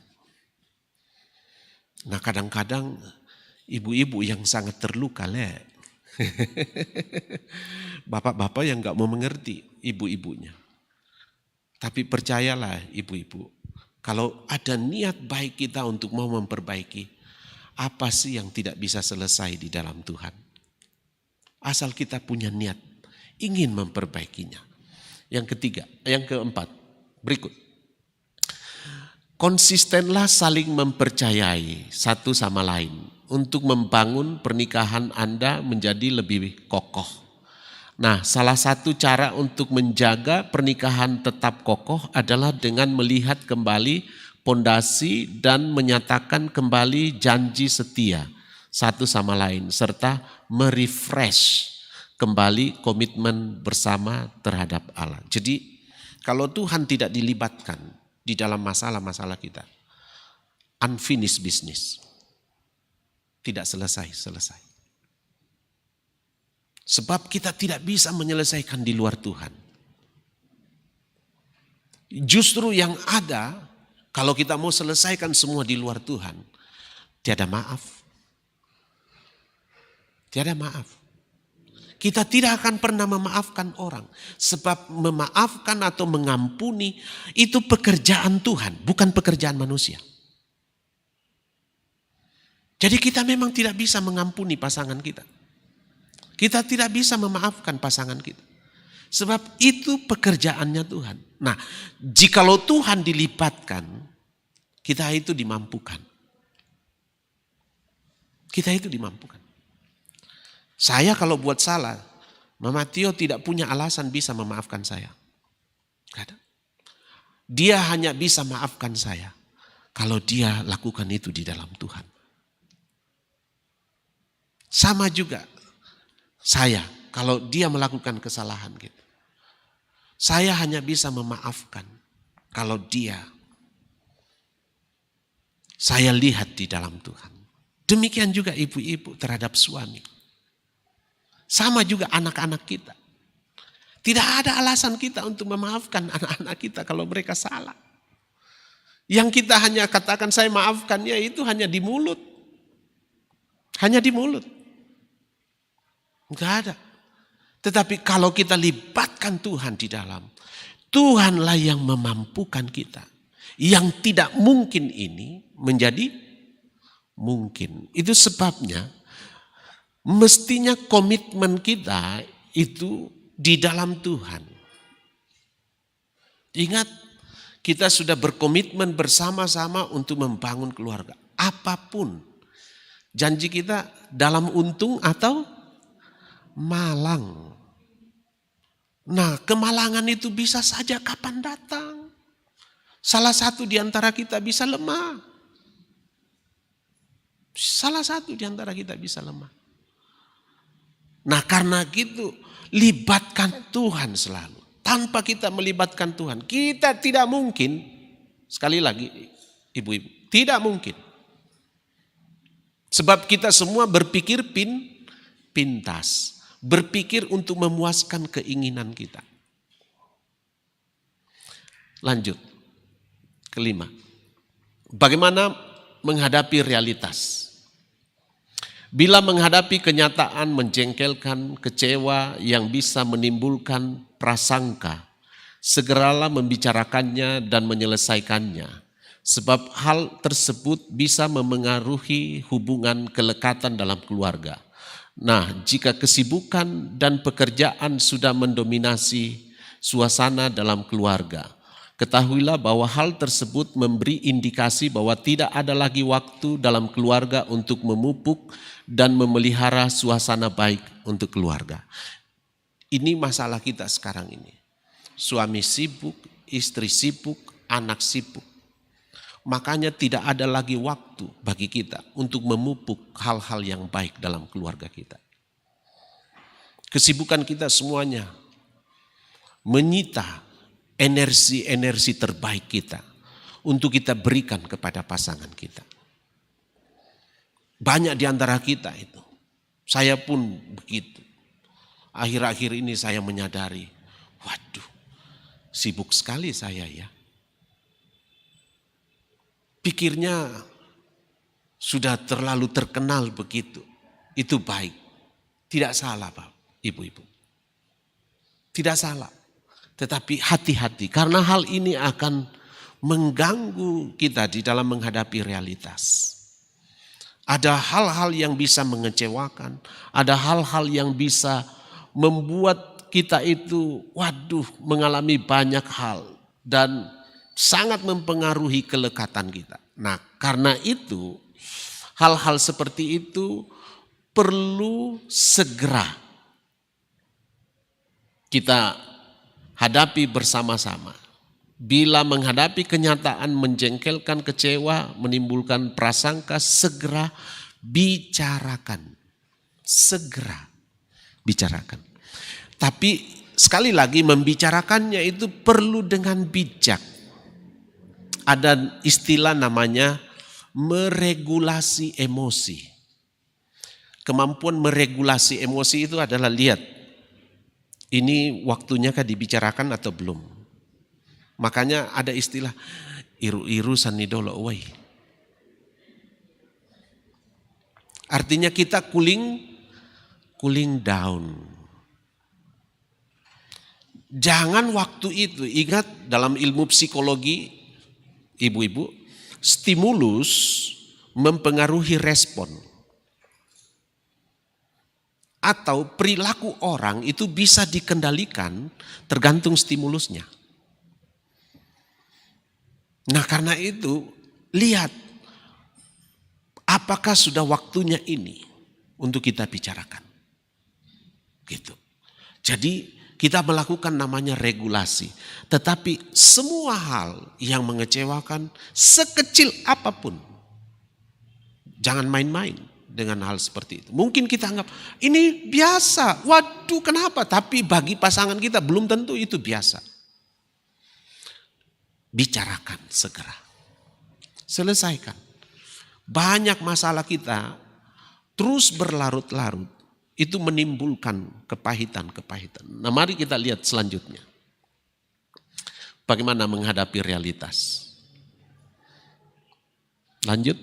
Nah kadang-kadang ibu-ibu yang sangat terluka bapak-bapak yang gak mau mengerti ibu-ibunya. Tapi percayalah ibu-ibu, kalau ada niat baik kita untuk mau memperbaiki, apa sih yang tidak bisa selesai di dalam Tuhan? Asal kita punya niat, ingin memperbaikinya. Yang ketiga, yang keempat, berikut. Konsistenlah saling mempercayai satu sama lain untuk membangun pernikahan Anda menjadi lebih kokoh. Nah, salah satu cara untuk menjaga pernikahan tetap kokoh adalah dengan melihat kembali pondasi dan menyatakan kembali janji setia satu sama lain serta merefresh kembali komitmen bersama terhadap Allah. Jadi kalau Tuhan tidak dilibatkan di dalam masalah-masalah kita, unfinished business, tidak selesai. Sebab kita tidak bisa menyelesaikan di luar Tuhan. Justru yang ada, kalau kita mau selesaikan semua di luar Tuhan, tiada maaf. Tiada maaf. Kita tidak akan pernah memaafkan orang. Sebab memaafkan atau mengampuni itu pekerjaan Tuhan, bukan pekerjaan manusia. Jadi kita memang tidak bisa mengampuni pasangan kita. Kita tidak bisa memaafkan pasangan kita. Sebab itu pekerjaannya Tuhan. Nah, jikalau Tuhan dilibatkan, kita itu dimampukan. Kita itu dimampukan. Saya kalau buat salah, Mama Tio tidak punya alasan bisa memaafkan saya. Gak ada. Dia hanya bisa maafkan saya kalau dia lakukan itu di dalam Tuhan. Sama juga saya, kalau dia melakukan kesalahan gitu. Saya hanya bisa memaafkan kalau saya lihat di dalam Tuhan. Demikian juga ibu-ibu terhadap suami. Sama juga anak-anak kita. Tidak ada alasan kita untuk memaafkan anak-anak kita kalau mereka salah. Yang kita hanya katakan saya maafkan ya itu hanya di mulut. Hanya di mulut. Enggak ada. Tetapi kalau kita libatkan Tuhan di dalam, Tuhanlah yang memampukan kita. Yang tidak mungkin ini menjadi mungkin. Itu sebabnya mestinya komitmen kita itu di dalam Tuhan. Ingat, kita sudah berkomitmen bersama-sama untuk membangun keluarga. Apapun janji kita dalam untung atau malang. Nah, kemalangan itu bisa saja kapan datang. Salah satu di antara kita bisa lemah. Salah satu di antara kita bisa lemah. Nah, karena gitu libatkan Tuhan selalu. Tanpa kita melibatkan Tuhan, kita tidak mungkin, sekali lagi ibu-ibu, tidak mungkin. Sebab kita semua berpikir pintas. Berpikir untuk memuaskan keinginan kita. Lanjut. Kelima. Bagaimana menghadapi realitas? Bila menghadapi kenyataan menjengkelkan, kecewa yang bisa menimbulkan prasangka, segeralah membicarakannya dan menyelesaikannya. Sebab hal tersebut bisa memengaruhi hubungan kelekatan dalam keluarga. Nah, jika kesibukan dan pekerjaan sudah mendominasi suasana dalam keluarga, ketahuilah bahwa hal tersebut memberi indikasi bahwa tidak ada lagi waktu dalam keluarga untuk memupuk dan memelihara suasana baik untuk keluarga. Ini masalah kita sekarang ini. Suami sibuk, istri sibuk, anak sibuk. Makanya tidak ada lagi waktu bagi kita untuk memupuk hal-hal yang baik dalam keluarga kita. Kesibukan kita semuanya menyita energi terbaik kita untuk kita berikan kepada pasangan kita. Banyak di antara kita itu. Saya pun begitu. Akhir-akhir ini saya menyadari, waduh, sibuk sekali saya ya. Pikirnya sudah terlalu terkenal begitu. Itu baik. Tidak salah Pak, ibu-ibu. Tidak salah. Tetapi hati-hati karena hal ini akan mengganggu kita di dalam menghadapi realitas. Ada hal-hal yang bisa mengecewakan. Ada hal-hal yang bisa membuat kita itu mengalami banyak hal. Dan sangat mempengaruhi kelekatan kita. Nah, karena itu hal-hal seperti itu perlu segera kita hadapi bersama-sama. Bila menghadapi kenyataan menjengkelkan, kecewa, menimbulkan prasangka, segera bicarakan. Segera bicarakan. Tapi sekali lagi membicarakannya itu perlu dengan bijak. Ada istilah namanya meregulasi emosi. Kemampuan meregulasi emosi itu adalah lihat, ini waktunya kah dibicarakan atau belum. Makanya ada istilah iru-iru sanidolo away. Artinya kita cooling down. Jangan waktu itu, ingat dalam ilmu psikologi ibu-ibu, stimulus mempengaruhi respon. Atau perilaku orang itu bisa dikendalikan tergantung stimulusnya. Nah karena itu lihat apakah sudah waktunya ini untuk kita bicarakan. Gitu. Jadi kita melakukan namanya regulasi. Tetapi semua hal yang mengecewakan sekecil apapun, jangan main-main dengan hal seperti itu. Mungkin kita anggap ini biasa, waduh kenapa? Tapi bagi pasangan kita belum tentu itu biasa. Bicarakan segera. Selesaikan. Banyak masalah kita terus berlarut-larut. Itu menimbulkan kepahitan-kepahitan. Nah mari kita lihat selanjutnya. Bagaimana menghadapi realitas. Lanjut.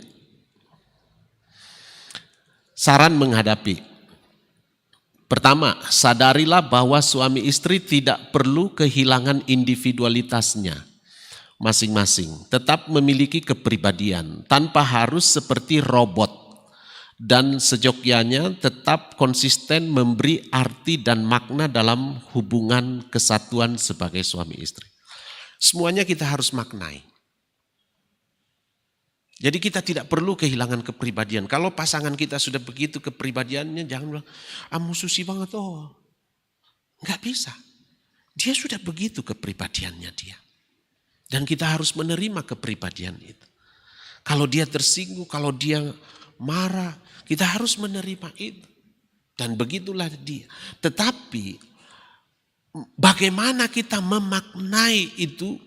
Saran menghadapi. Pertama, sadarilah bahwa suami istri tidak perlu kehilangan individualitasnya masing-masing. Tetap memiliki kepribadian tanpa harus seperti robot. Dan sejogyanya tetap konsisten memberi arti dan makna dalam hubungan kesatuan sebagai suami istri. Semuanya kita harus maknai. Jadi kita tidak perlu kehilangan kepribadian. Kalau pasangan kita sudah begitu kepribadiannya, jangan bilang, susi banget oh. Enggak bisa. Dia sudah begitu kepribadiannya dia. Dan kita harus menerima kepribadian itu. Kalau dia tersinggung, kalau dia marah, kita harus menerima itu. Dan begitulah dia. Tetapi bagaimana kita memaknai itu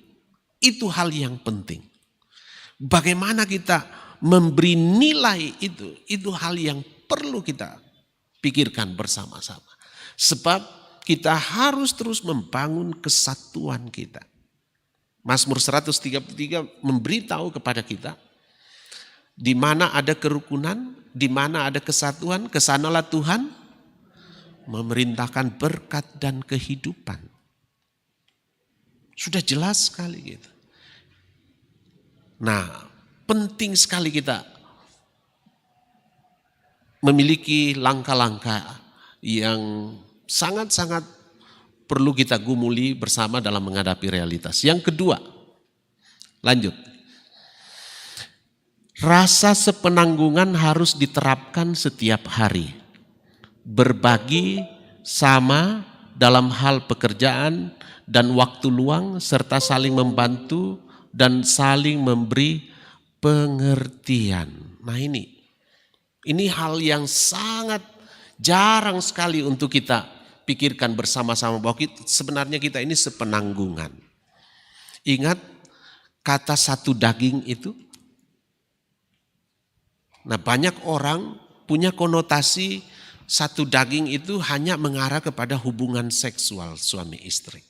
hal yang penting. Bagaimana kita memberi nilai itu hal yang perlu kita pikirkan bersama-sama. Sebab kita harus terus membangun kesatuan kita. Mazmur 133 memberitahu kepada kita, di mana ada kerukunan, di mana ada kesatuan, kesanalah Tuhan memerintahkan berkat dan kehidupan. Sudah jelas sekali gitu. Nah, penting sekali kita memiliki langkah-langkah yang sangat-sangat perlu kita gumuli bersama dalam menghadapi realitas. Yang kedua, lanjut. Rasa sepenanggungan harus diterapkan setiap hari. Berbagi sama dalam hal pekerjaan dan waktu luang serta saling membantu dan saling memberi pengertian. Nah ini hal yang sangat jarang sekali untuk kita pikirkan bersama-sama bahwa sebenarnya kita ini sepenanggungan. Ingat kata satu daging itu? Nah banyak orang punya konotasi satu daging itu hanya mengarah kepada hubungan seksual suami istri.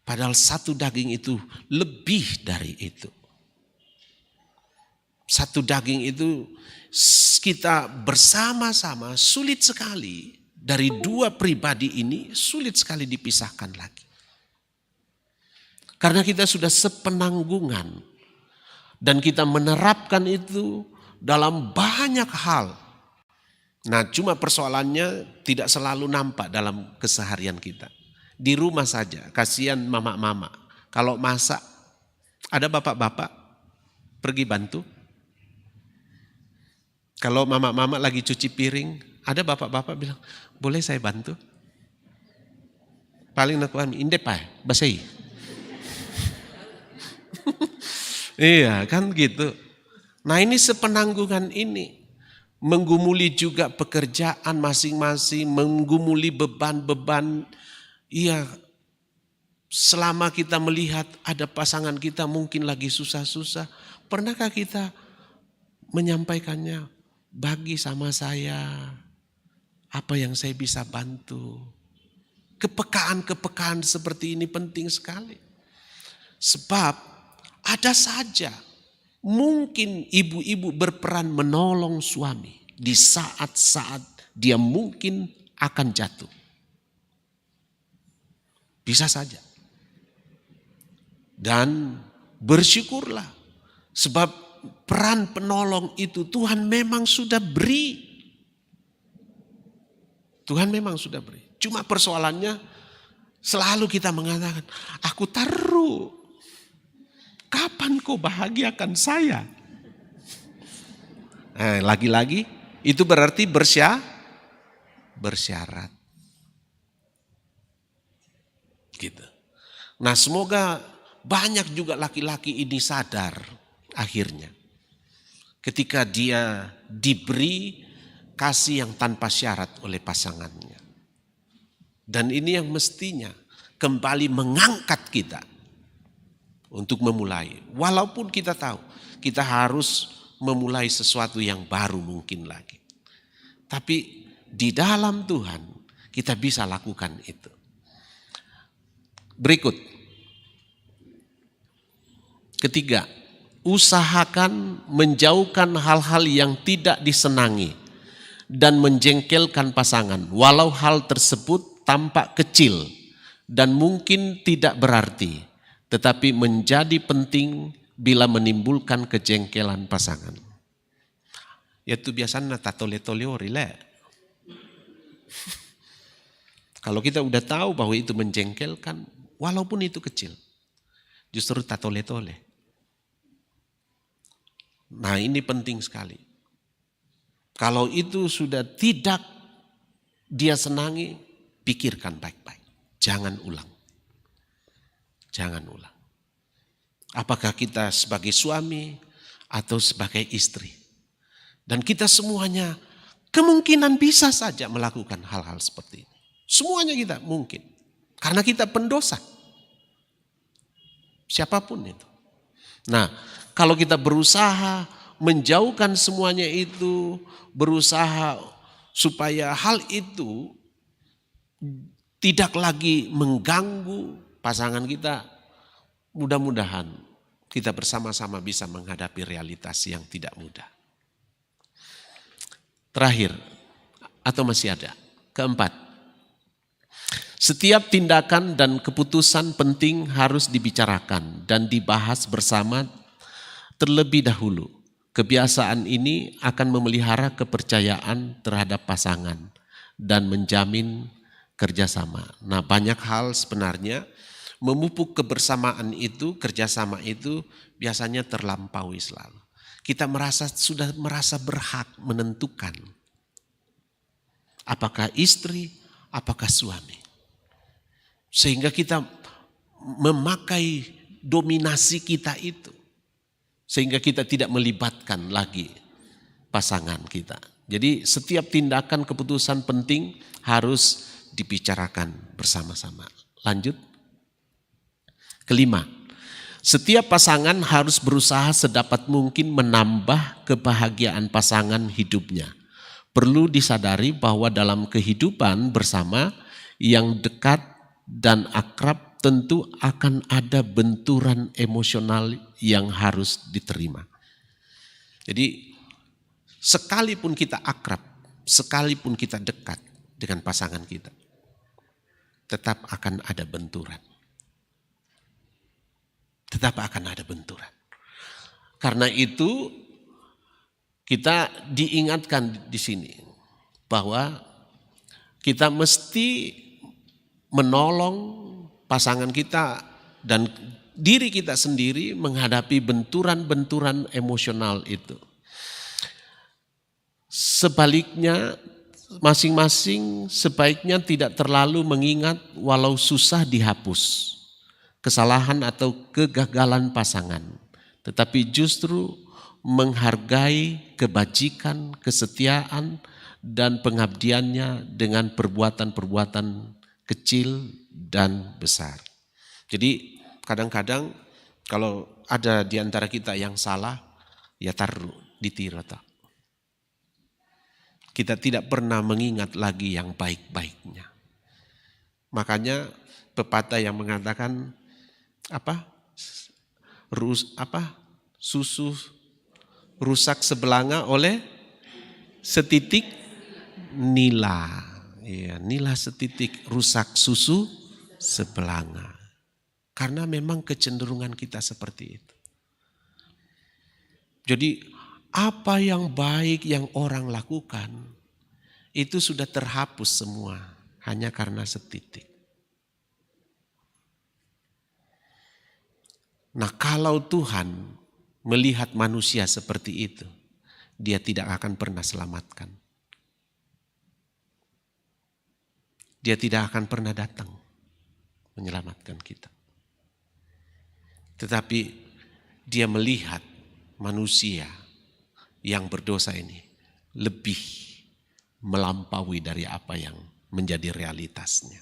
Padahal satu daging itu lebih dari itu. Satu daging itu kita bersama-sama sulit sekali. Dari dua pribadi ini sulit sekali dipisahkan lagi. Karena kita sudah sepenanggungan. Dan kita menerapkan itu dalam banyak hal. Nah cuma persoalannya tidak selalu nampak dalam keseharian kita. Di rumah saja, kasihan mama-mama. Kalau masak, ada bapak-bapak pergi bantu. Kalau mama-mama lagi cuci piring, ada bapak-bapak bilang, boleh saya bantu? Paling nak paham indep basai. Iya kan gitu. Nah ini sepenanggungan ini. Menggumuli juga pekerjaan masing-masing, menggumuli beban-beban. Iya, selama kita melihat ada pasangan kita mungkin lagi susah-susah, pernahkah kita menyampaikannya, bagi sama saya, apa yang saya bisa bantu. Kepekaan-kepekaan seperti ini penting sekali. Sebab ada saja mungkin ibu-ibu berperan menolong suami di saat-saat dia mungkin akan jatuh. Bisa saja. Dan bersyukurlah sebab peran penolong itu Tuhan memang sudah beri. Tuhan memang sudah beri. Cuma persoalannya selalu kita mengatakan, aku taruh. Kapan kau bahagiakan saya? Lagi-lagi itu berarti bersyarat. Gitu. Nah semoga banyak juga laki-laki ini sadar akhirnya. Ketika dia diberi kasih yang tanpa syarat oleh pasangannya. Dan ini yang mestinya kembali mengangkat kita. Untuk memulai, walaupun kita tahu kita harus memulai sesuatu yang baru mungkin lagi. Tapi di dalam Tuhan kita bisa lakukan itu. Berikut. Ketiga, usahakan menjauhkan hal-hal yang tidak disenangi dan menjengkelkan pasangan. Walau hal tersebut tampak kecil dan mungkin tidak berarti. Tetapi menjadi penting bila menimbulkan kejengkelan pasangan. Yaitu biasanya tatole-tole orile. Kalau kita udah tahu bahwa itu menjengkelkan, walaupun itu kecil, justru tatole-tole. Nah ini penting sekali. Kalau itu sudah tidak dia senangi, pikirkan baik-baik. Jangan ulang. Jangan ulang. Apakah kita sebagai suami atau sebagai istri. Dan kita semuanya kemungkinan bisa saja melakukan hal-hal seperti ini. Semuanya kita mungkin. Karena kita pendosa. Siapapun itu. Nah, kalau kita berusaha menjauhkan semuanya itu, berusaha supaya hal itu tidak lagi mengganggu pasangan kita, mudah-mudahan kita bersama-sama bisa menghadapi realitas yang tidak mudah. Terakhir, atau masih ada? Keempat, setiap tindakan dan keputusan penting harus dibicarakan dan dibahas bersama terlebih dahulu. Kebiasaan ini akan memelihara kepercayaan terhadap pasangan dan menjamin kerjasama. Nah banyak hal sebenarnya memupuk kebersamaan itu, kerjasama itu biasanya terlampaui selalu. Kita sudah merasa berhak menentukan apakah istri, apakah suami. Sehingga kita memakai dominasi kita itu. Sehingga kita tidak melibatkan lagi pasangan kita. Jadi setiap tindakan keputusan penting harus dibicarakan bersama-sama. Lanjut. Kelima, setiap pasangan harus berusaha sedapat mungkin menambah kebahagiaan pasangan hidupnya. Perlu disadari bahwa dalam kehidupan bersama yang dekat dan akrab tentu akan ada benturan emosional yang harus diterima. Jadi sekalipun kita akrab, sekalipun kita dekat dengan pasangan kita, tetap akan ada benturan. Tetap akan ada benturan. Karena itu kita diingatkan di sini bahwa kita mesti menolong pasangan kita dan diri kita sendiri menghadapi benturan-benturan emosional itu. Sebaliknya masing-masing sebaiknya tidak terlalu mengingat walau susah dihapus kesalahan atau kegagalan pasangan, tetapi justru menghargai kebajikan, kesetiaan, dan pengabdiannya dengan perbuatan-perbuatan kecil dan besar. Jadi kadang-kadang kalau ada di antara kita yang salah, ya taruh ditiru. Kita tidak pernah mengingat lagi yang baik-baiknya. Makanya pepatah yang mengatakan susu rusak sebelanga oleh setitik nila. Ya, nila setitik rusak susu sebelanga. Karena memang kecenderungan kita seperti itu. Jadi apa yang baik yang orang lakukan itu sudah terhapus semua hanya karena setitik. Nah, kalau Tuhan melihat manusia seperti itu, Dia tidak akan pernah selamatkan. Dia tidak akan pernah datang menyelamatkan kita. Tetapi Dia melihat manusia yang berdosa ini lebih melampaui dari apa yang menjadi realitasnya.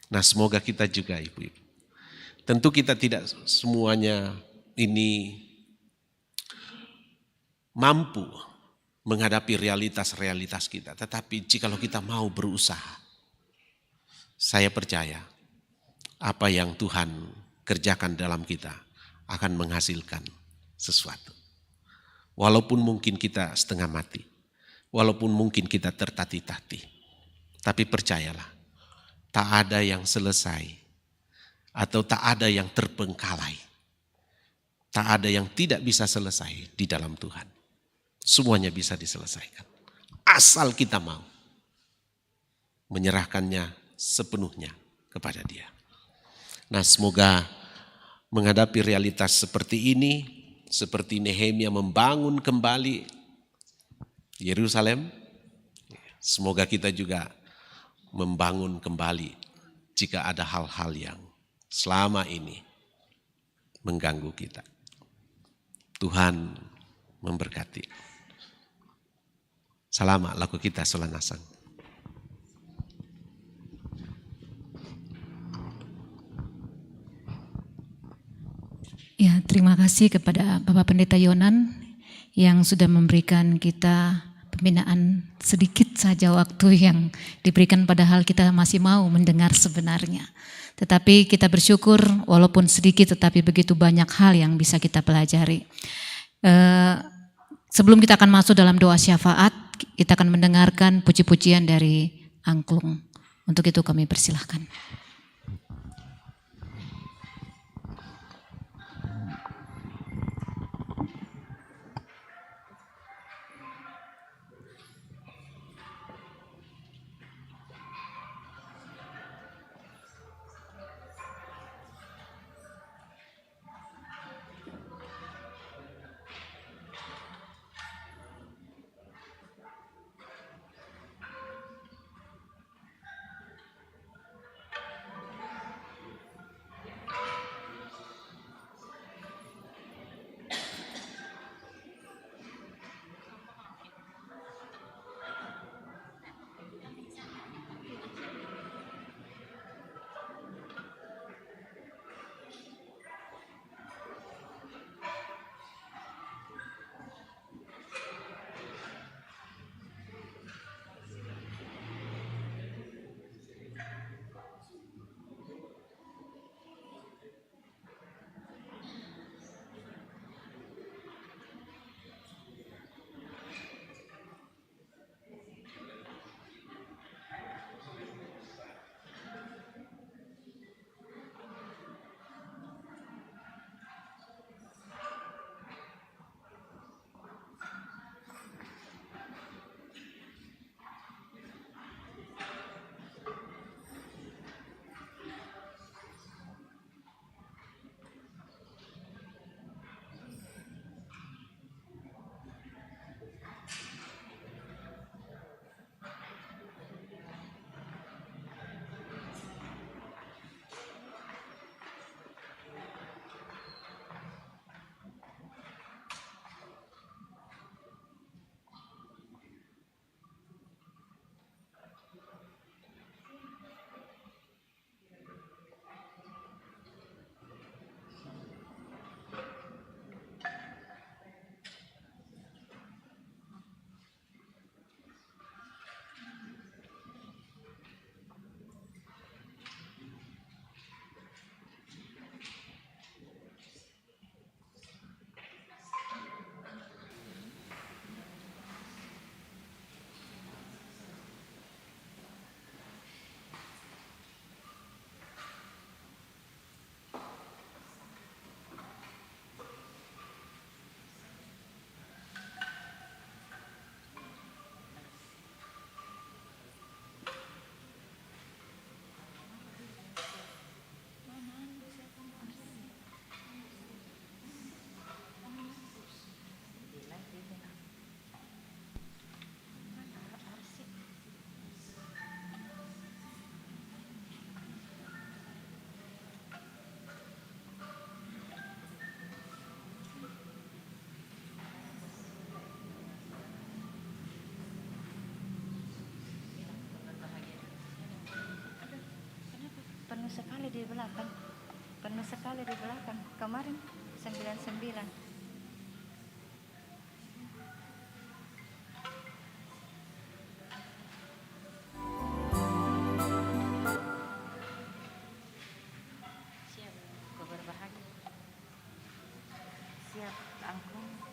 Nah, semoga kita juga ibu-ibu. Tentu kita tidak semuanya ini mampu menghadapi realitas-realitas kita. Tetapi jikalau kita mau berusaha, saya percaya apa yang Tuhan kerjakan dalam kita akan menghasilkan sesuatu. Walaupun mungkin kita setengah mati, walaupun mungkin kita tertatih-tatih, tapi percayalah, tak ada yang selesai atau tak ada yang terbengkalai, tak ada yang tidak bisa selesai di dalam Tuhan. Semuanya bisa diselesaikan, asal kita mau menyerahkannya sepenuhnya kepada Dia. Nah, semoga menghadapi realitas seperti ini, seperti Nehemia membangun kembali Yerusalem, semoga kita juga membangun kembali jika ada hal-hal yang selama ini mengganggu kita. Tuhan memberkati. Salamat laku kita solanasang. Ya, terima kasih kepada Bapak Pendeta Yonan yang sudah memberikan kita pembinaan sedikit saja waktu yang diberikan, padahal kita masih mau mendengar sebenarnya. Tetapi kita bersyukur walaupun sedikit tetapi begitu banyak hal yang bisa kita pelajari. Sebelum kita akan masuk dalam doa syafaat, kita akan mendengarkan puji-pujian dari angklung. Untuk itu kami persilahkan. sekali di belakang. Penuh sekali di belakang. Kemarin 99. Siap, kau berbahagia. Siap, angkung.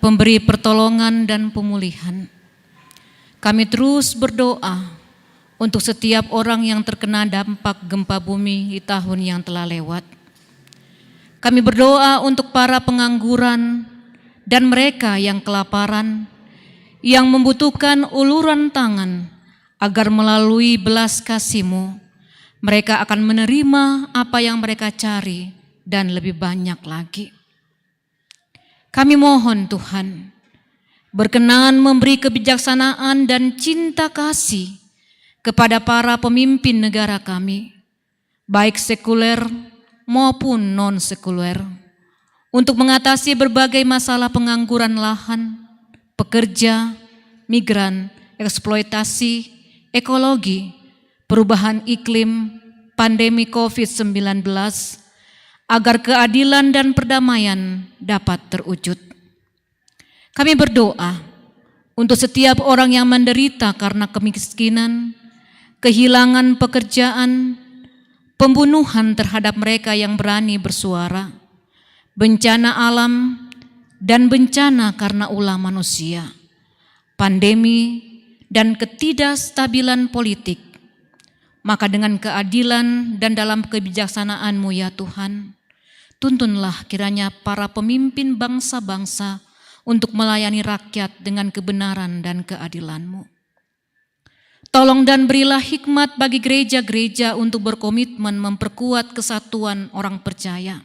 pemberi pertolongan dan pemulihan. Kami terus berdoa untuk setiap orang yang terkena dampak gempa bumi di tahun yang telah lewat. Kami berdoa untuk para pengangguran dan mereka yang kelaparan, yang membutuhkan uluran tangan, agar melalui belas kasih-Mu, mereka akan menerima apa yang mereka cari dan lebih banyak lagi. Kami mohon Tuhan, berkenan memberi kebijaksanaan dan cinta kasih kepada para pemimpin negara kami, baik sekuler maupun non-sekuler, untuk mengatasi berbagai masalah pengangguran lahan, pekerja, migran, eksploitasi, ekologi, perubahan iklim, pandemi COVID-19, agar keadilan dan perdamaian dapat terwujud. Kami berdoa untuk setiap orang yang menderita karena kemiskinan, kehilangan pekerjaan, pembunuhan terhadap mereka yang berani bersuara, bencana alam, dan bencana karena ulah manusia, pandemi, dan ketidakstabilan politik. Maka dengan keadilan dan dalam kebijaksanaan-Mu ya Tuhan, tuntunlah kiranya para pemimpin bangsa-bangsa untuk melayani rakyat dengan kebenaran dan keadilan-Mu. Tolong dan berilah hikmat bagi gereja-gereja untuk berkomitmen memperkuat kesatuan orang percaya,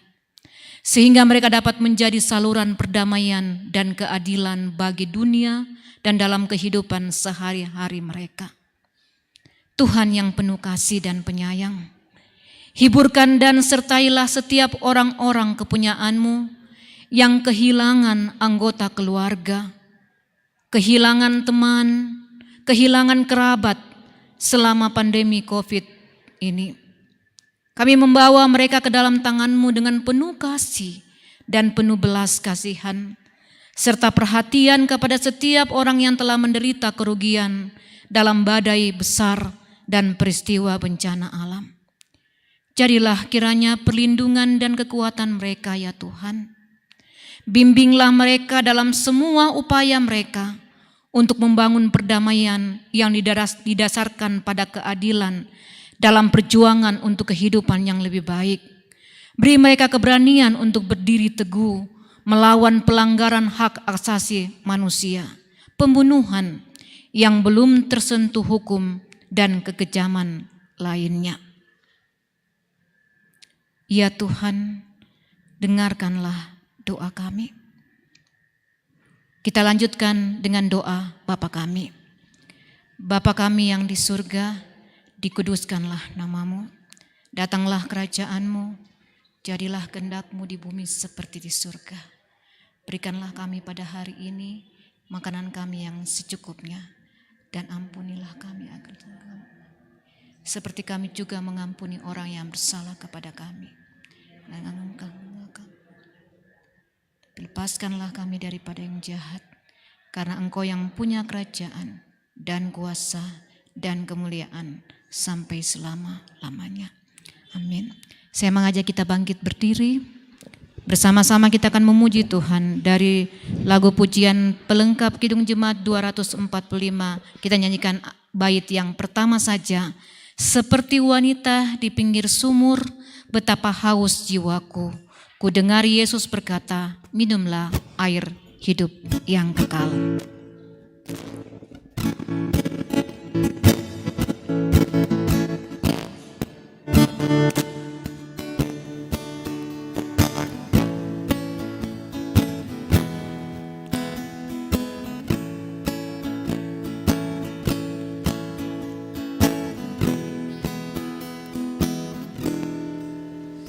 sehingga mereka dapat menjadi saluran perdamaian dan keadilan bagi dunia dan dalam kehidupan sehari-hari mereka. Tuhan yang penuh kasih dan penyayang, hiburkan dan sertailah setiap orang-orang kepunyaan-Mu yang kehilangan anggota keluarga, kehilangan teman, kehilangan kerabat selama pandemi COVID ini. Kami membawa mereka ke dalam tangan-Mu dengan penuh kasih dan penuh belas kasihan, serta perhatian kepada setiap orang yang telah menderita kerugian dalam badai besar dan peristiwa bencana alam. Jadilah kiranya perlindungan dan kekuatan mereka ya Tuhan. Bimbinglah mereka dalam semua upaya mereka untuk membangun perdamaian yang didasarkan pada keadilan dalam perjuangan untuk kehidupan yang lebih baik. Beri mereka keberanian untuk berdiri teguh melawan pelanggaran hak asasi manusia, pembunuhan yang belum tersentuh hukum, dan kekejaman lainnya. Ya Tuhan, dengarkanlah doa kami. Kita lanjutkan dengan doa Bapa kami. Bapa kami yang di surga, dikuduskanlah nama-Mu, datanglah kerajaan-Mu, jadilah kehendak-Mu di bumi seperti di surga. Berikanlah kami pada hari ini makanan kami yang secukupnya, dan ampunilah kami akan kami, seperti kami juga mengampuni orang yang bersalah kepada kami. Lepaskanlah kami daripada yang jahat, karena Engkau yang punya kerajaan dan kuasa dan kemuliaan sampai selama-lamanya. Amin. Saya mengajak kita bangkit berdiri. Bersama-sama kita akan memuji Tuhan dari lagu pujian pelengkap Kidung Jemaat 245. Kita nyanyikan bait yang pertama saja. Seperti wanita di pinggir sumur, betapa haus jiwaku. Ku dengar Yesus berkata, minumlah air hidup yang kekal.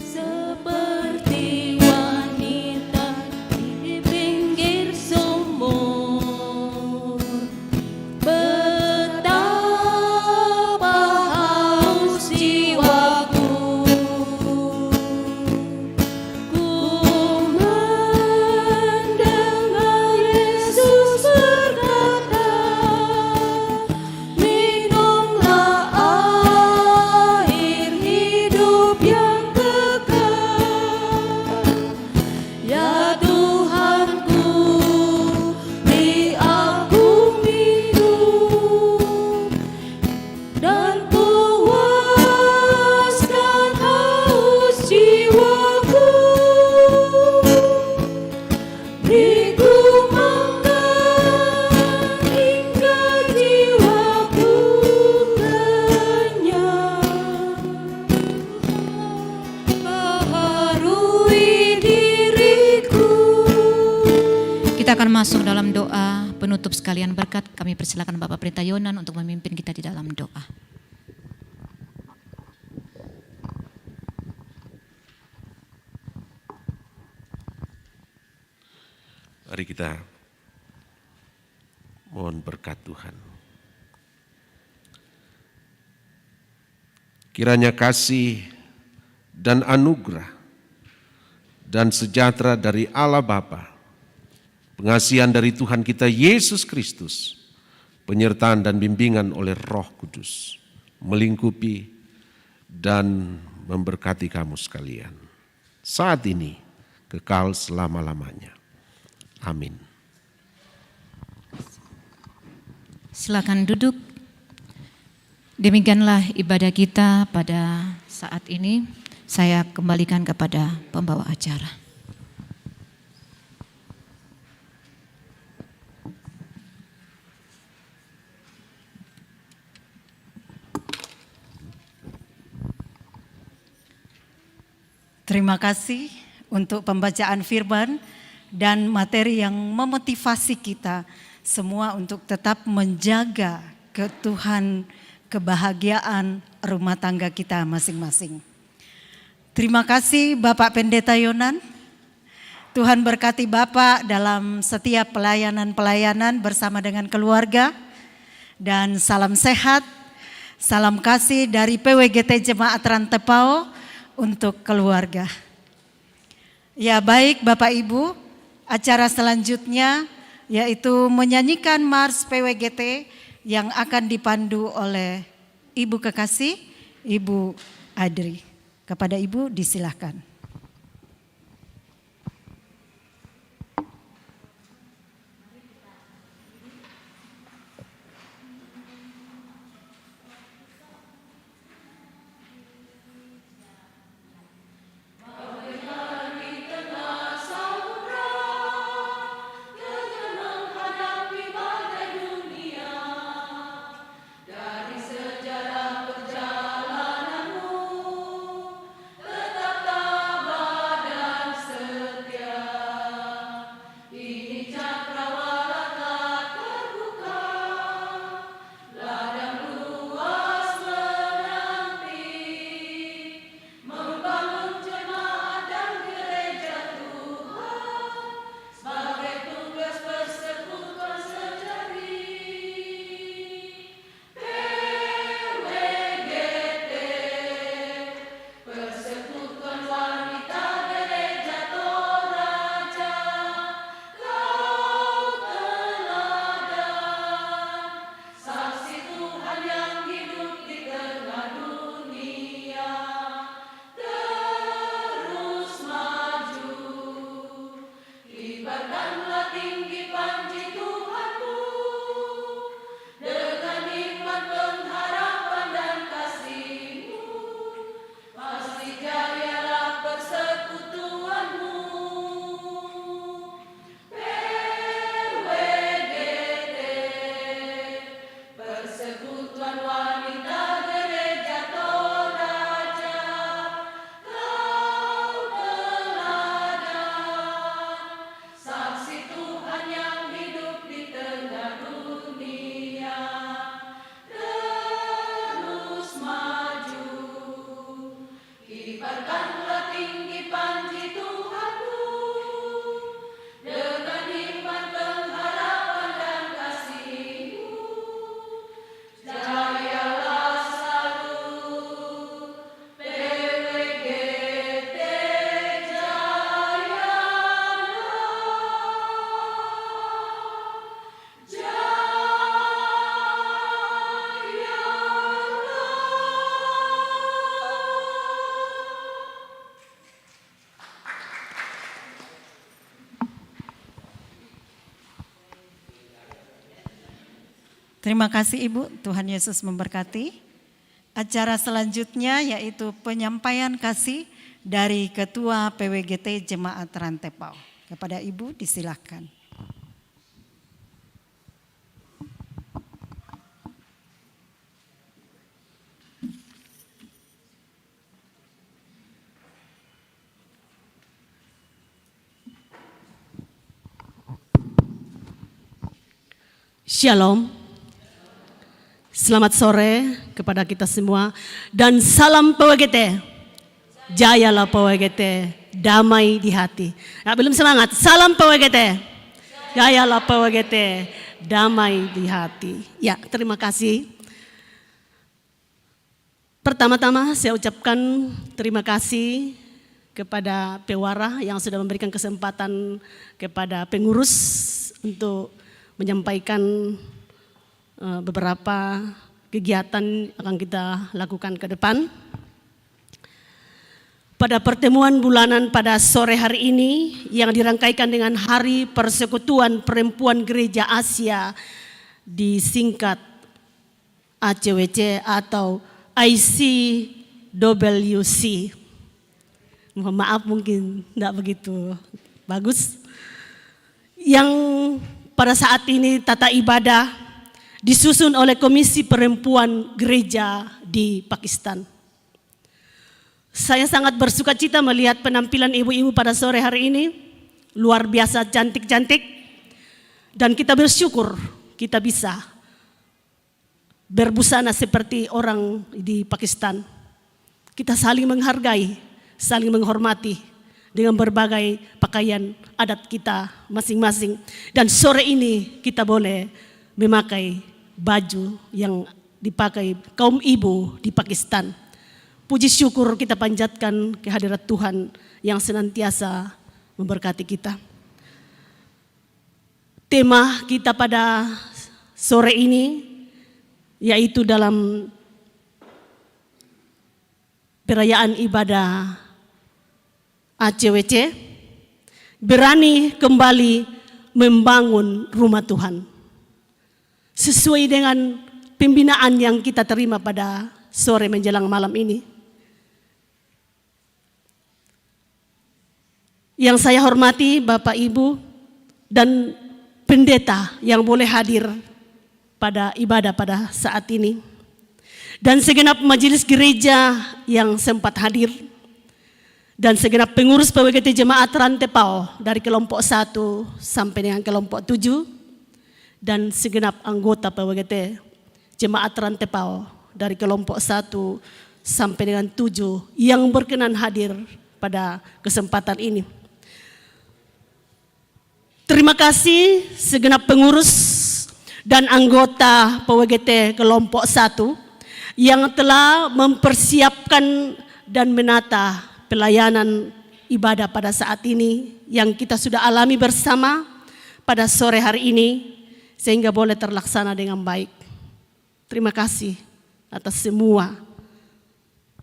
Seperti wanita di pinggir sumur, dan puaskan haus jiwaku. Beriku makan hingga jiwaku kenyang. Baharui diriku. Kita akan masuk dalam doa penutup sekalian berkat. Kami persilakan Bapak Pendeta Yonan untuk memimpin kita di dalam doa. Mari kita mohon berkat Tuhan. Kiranya kasih dan anugerah dan sejahtera dari Allah Bapa, pengasihan dari Tuhan kita Yesus Kristus, penyertaan dan bimbingan oleh Roh Kudus, melingkupi dan memberkati kamu sekalian, saat ini, kekal selama-lamanya. Amin. Silakan duduk. Demikianlah ibadah kita pada saat ini. Saya kembalikan kepada pembawa acara. Terima kasih untuk pembacaan firman dan materi yang memotivasi kita semua untuk tetap menjaga keutuhan, kebahagiaan rumah tangga kita masing-masing. Terima kasih Bapak Pendeta Yonan. Tuhan berkati Bapak dalam setiap pelayanan-pelayanan bersama dengan keluarga. Dan salam sehat, salam kasih dari PWGT Jemaat Rantepao untuk keluarga. Ya baik Bapak Ibu, acara selanjutnya yaitu menyanyikan Mars PWGT yang akan dipandu oleh Ibu Kekasih, Ibu Adri. Kepada Ibu disilahkan. Terima kasih Ibu, Tuhan Yesus memberkati. acara selanjutnya yaitu penyampaian kasih dari Ketua PWGT Jemaat Rantepao. Kepada Ibu disilahkan. Shalom, selamat sore kepada kita semua dan salam PWGT, jayalah PWGT, damai di hati. Nah, belum semangat, salam PWGT, jayalah PWGT, damai di hati. Ya, terima kasih. Pertama-tama saya ucapkan terima kasih kepada Pewara yang sudah memberikan kesempatan kepada pengurus untuk menyampaikan beberapa kegiatan akan kita lakukan ke depan. Pada pertemuan bulanan pada sore hari ini yang dirangkaikan dengan Hari Persekutuan Perempuan Gereja Asia disingkat ACWC atau ICWC. Mohon maaf mungkin tidak begitu bagus. Yang pada saat ini tata ibadah disusun oleh Komisi Perempuan Gereja di Pakistan. Saya sangat bersuka cita melihat penampilan ibu-ibu pada sore hari ini. Luar biasa cantik-cantik. Dan kita bersyukur kita bisa berbusana seperti orang di Pakistan. Kita saling menghargai, saling menghormati dengan berbagai pakaian adat kita masing-masing. Dan sore ini kita boleh memakai baju yang dipakai kaum ibu di Pakistan. Puji syukur kita panjatkan kehadirat Tuhan yang senantiasa memberkati kita. Tema kita pada sore ini yaitu dalam perayaan ibadah ACWC, berani kembali membangun rumah Tuhan. Sesuai dengan pembinaan yang kita terima pada sore menjelang malam ini. Yang saya hormati Bapak Ibu dan pendeta yang boleh hadir pada ibadah pada saat ini. Dan segenap majelis gereja yang sempat hadir. Dan segenap pengurus PWGT Jemaat Rantepao dari kelompok 1 sampai dengan kelompok 7. Dan segenap anggota PWGT Jemaat Rantepao dari kelompok 1 sampai dengan 7 yang berkenan hadir pada kesempatan ini. Terima kasih segenap pengurus dan anggota PWGT kelompok 1 yang telah mempersiapkan dan menata pelayanan ibadah pada saat ini yang kita sudah alami bersama pada sore hari ini sehingga boleh terlaksana dengan baik. Terima kasih atas semua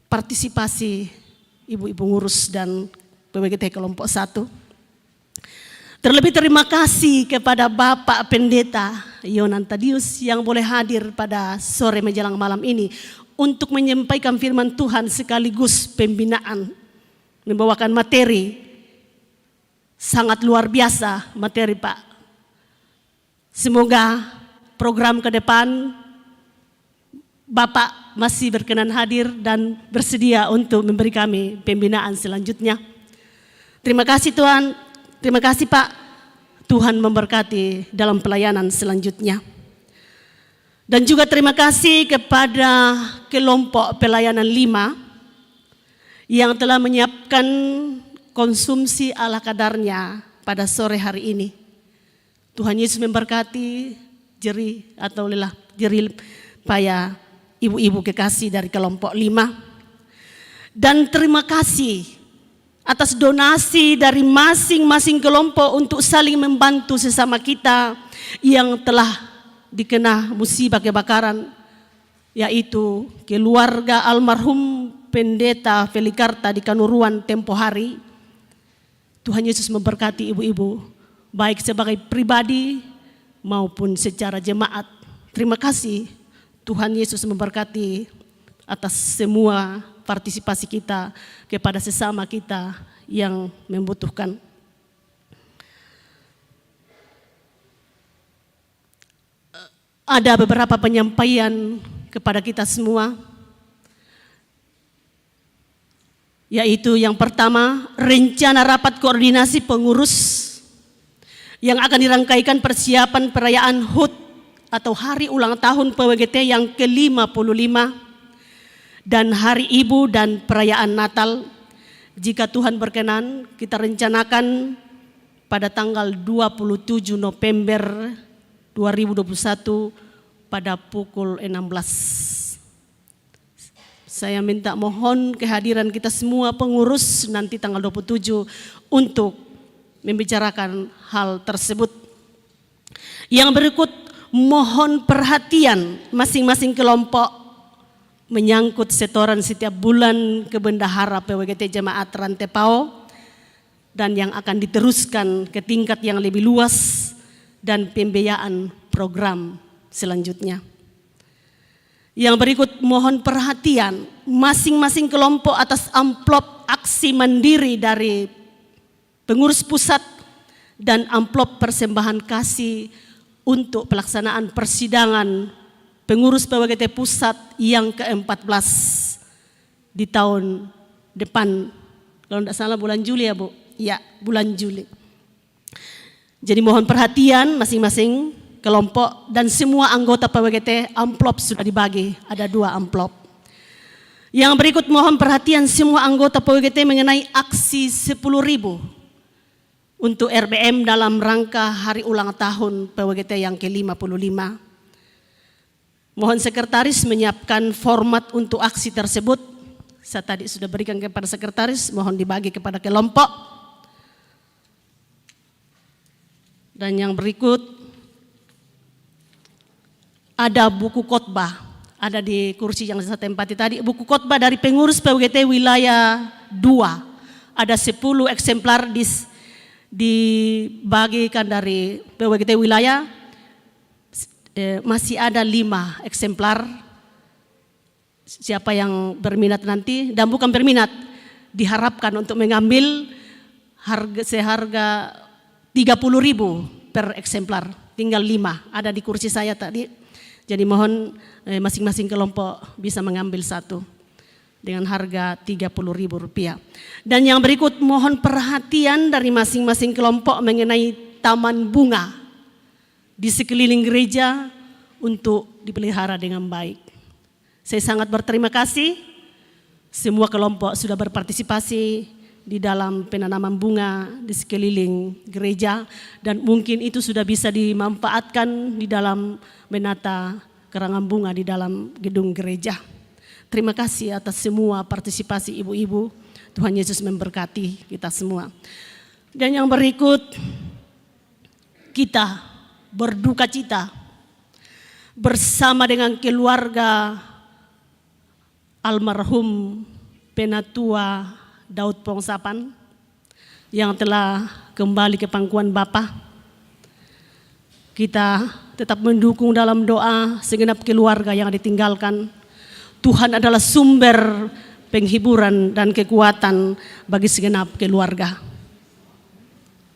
partisipasi ibu-ibu ngurus dan PWGT kelompok 1. Terlebih terima kasih kepada Bapak Pendeta Yonan Tadius yang boleh hadir pada sore menjelang malam ini untuk menyampaikan firman Tuhan sekaligus pembinaan. Membawakan materi sangat luar biasa materi Pak. Semoga program ke depan Bapak masih berkenan hadir dan bersedia untuk memberi kami pembinaan selanjutnya. Terima kasih Tuhan, terima kasih Pak. Tuhan memberkati dalam pelayanan selanjutnya. Dan juga terima kasih kepada kelompok pelayanan 5 yang telah menyiapkan konsumsi ala kadarnya pada sore hari ini. Tuhan Yesus memberkati jerih atau lelah jerih payah ibu-ibu kekasih dari kelompok 5. Dan terima kasih atas donasi dari masing-masing kelompok untuk saling membantu sesama kita yang telah dikena musibah kebakaran, yaitu keluarga almarhum Pendeta Felikarta di Kanuruan tempo hari. Tuhan Yesus memberkati ibu-ibu, baik sebagai pribadi maupun secara jemaat. Terima kasih, Tuhan Yesus memberkati atas semua partisipasi kita kepada sesama kita yang membutuhkan. Ada beberapa penyampaian kepada kita semua, yaitu yang pertama, rencana rapat koordinasi pengurus yang akan dirangkaikan persiapan perayaan HUT atau Hari Ulang Tahun PWGT yang ke-55 dan Hari Ibu dan perayaan Natal. Jika Tuhan berkenan, kita rencanakan pada tanggal 27 November 2021 pada pukul 16. Saya minta mohon kehadiran kita semua pengurus nanti tanggal 27 untuk membicarakan hal tersebut. Yang berikut, mohon perhatian masing-masing kelompok menyangkut setoran setiap bulan ke Bendahara PWGT Jemaat Rantepao dan yang akan diteruskan ke tingkat yang lebih luas dan pembiayaan program selanjutnya. Yang berikut, mohon perhatian masing-masing kelompok atas amplop aksi mandiri dari pengurus pusat dan amplop persembahan kasih untuk pelaksanaan persidangan pengurus PWGT pusat yang ke-14 di tahun depan. Kalau tidak salah bulan Juli ya Bu? Ya, bulan Juli. Jadi mohon perhatian masing-masing kelompok dan semua anggota PWGT, amplop sudah dibagi, ada 2 amplop. Yang berikut, mohon perhatian semua anggota PWGT mengenai aksi 10.000 untuk RBM dalam rangka Hari Ulang Tahun PWGT yang ke-55. Mohon sekretaris menyiapkan format untuk aksi tersebut. Saya tadi sudah berikan kepada sekretaris, mohon dibagi kepada kelompok. Dan yang berikut, ada buku khotbah, ada di kursi yang saya tempati tadi, buku khotbah dari pengurus PWGT wilayah 2. Ada 10 eksemplar dibagikan dari PWGT wilayah, masih ada 5 eksemplar. Siapa yang berminat nanti, dan bukan berminat, diharapkan untuk mengambil seharga 30.000 per eksemplar, tinggal 5, ada di kursi saya tadi. Jadi mohon masing-masing kelompok bisa mengambil 1 dengan harga Rp30.000. Dan yang berikut, mohon perhatian dari masing-masing kelompok mengenai taman bunga di sekeliling gereja untuk dipelihara dengan baik. Saya sangat berterima kasih, semua kelompok sudah berpartisipasi di dalam penanaman bunga di sekeliling gereja, dan mungkin itu sudah bisa dimanfaatkan di dalam menata karangan bunga di dalam gedung gereja. Terima kasih atas semua partisipasi ibu-ibu. Tuhan Yesus memberkati kita semua. Dan yang berikut, kita berduka cita bersama dengan keluarga almarhum Penatua Daud Pongsapan yang telah kembali ke pangkuan Bapa. Kita tetap mendukung dalam doa segenap keluarga yang ditinggalkan. Tuhan adalah sumber penghiburan dan kekuatan bagi segenap keluarga.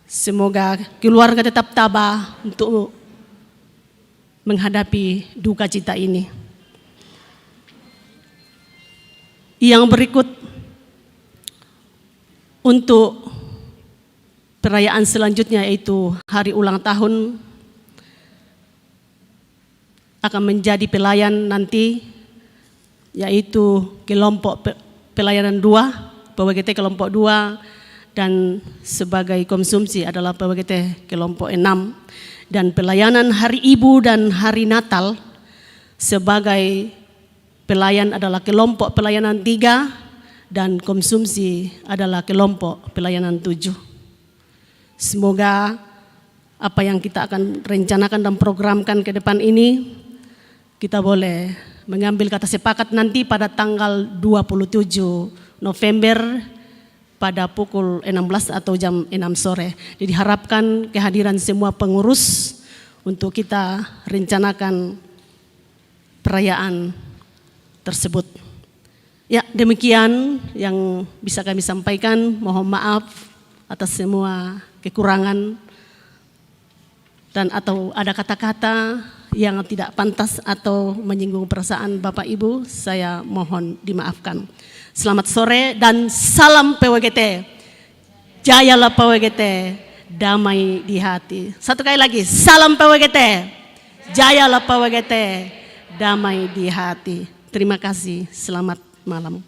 Semoga keluarga tetap tabah untuk menghadapi duka cita ini. Yang berikut, untuk perayaan selanjutnya yaitu Hari Ulang Tahun akan menjadi pelayan nanti, yaitu kelompok pelayanan 2, PWGT kelompok 2, dan sebagai konsumsi adalah PWGT kelompok 6. Dan pelayanan Hari Ibu dan Hari Natal sebagai pelayan adalah kelompok pelayanan 3, dan konsumsi adalah kelompok pelayanan 7. Semoga apa yang kita akan rencanakan dan programkan ke depan ini, kita boleh mengambil kata sepakat nanti pada tanggal 27 November pada pukul 16 atau jam 6 sore. Jadi harapkan kehadiran semua pengurus untuk kita rencanakan perayaan tersebut. Ya, demikian yang bisa kami sampaikan. Mohon maaf atas semua kekurangan dan atau ada kata-kata yang tidak pantas atau menyinggung perasaan Bapak Ibu, saya mohon dimaafkan. Selamat sore dan salam PWGT. Jayalah PWGT, damai di hati. Satu kali lagi, salam PWGT. Jayalah PWGT, damai di hati. Terima kasih, selamat malam.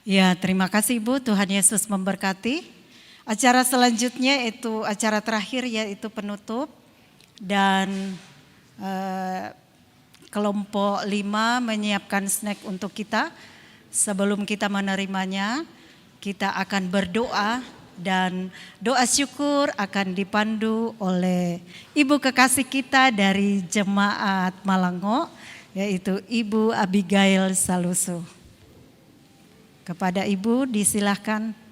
Ya, terima kasih Ibu, Tuhan Yesus memberkati. Acara selanjutnya itu acara terakhir yaitu penutup dan kelompok 5 menyiapkan snack untuk kita. Sebelum kita menerimanya, kita akan berdoa dan doa syukur akan dipandu oleh Ibu kekasih kita dari Jemaat Malango, yaitu Ibu Abigail Saluso. Kepada Ibu disilahkan.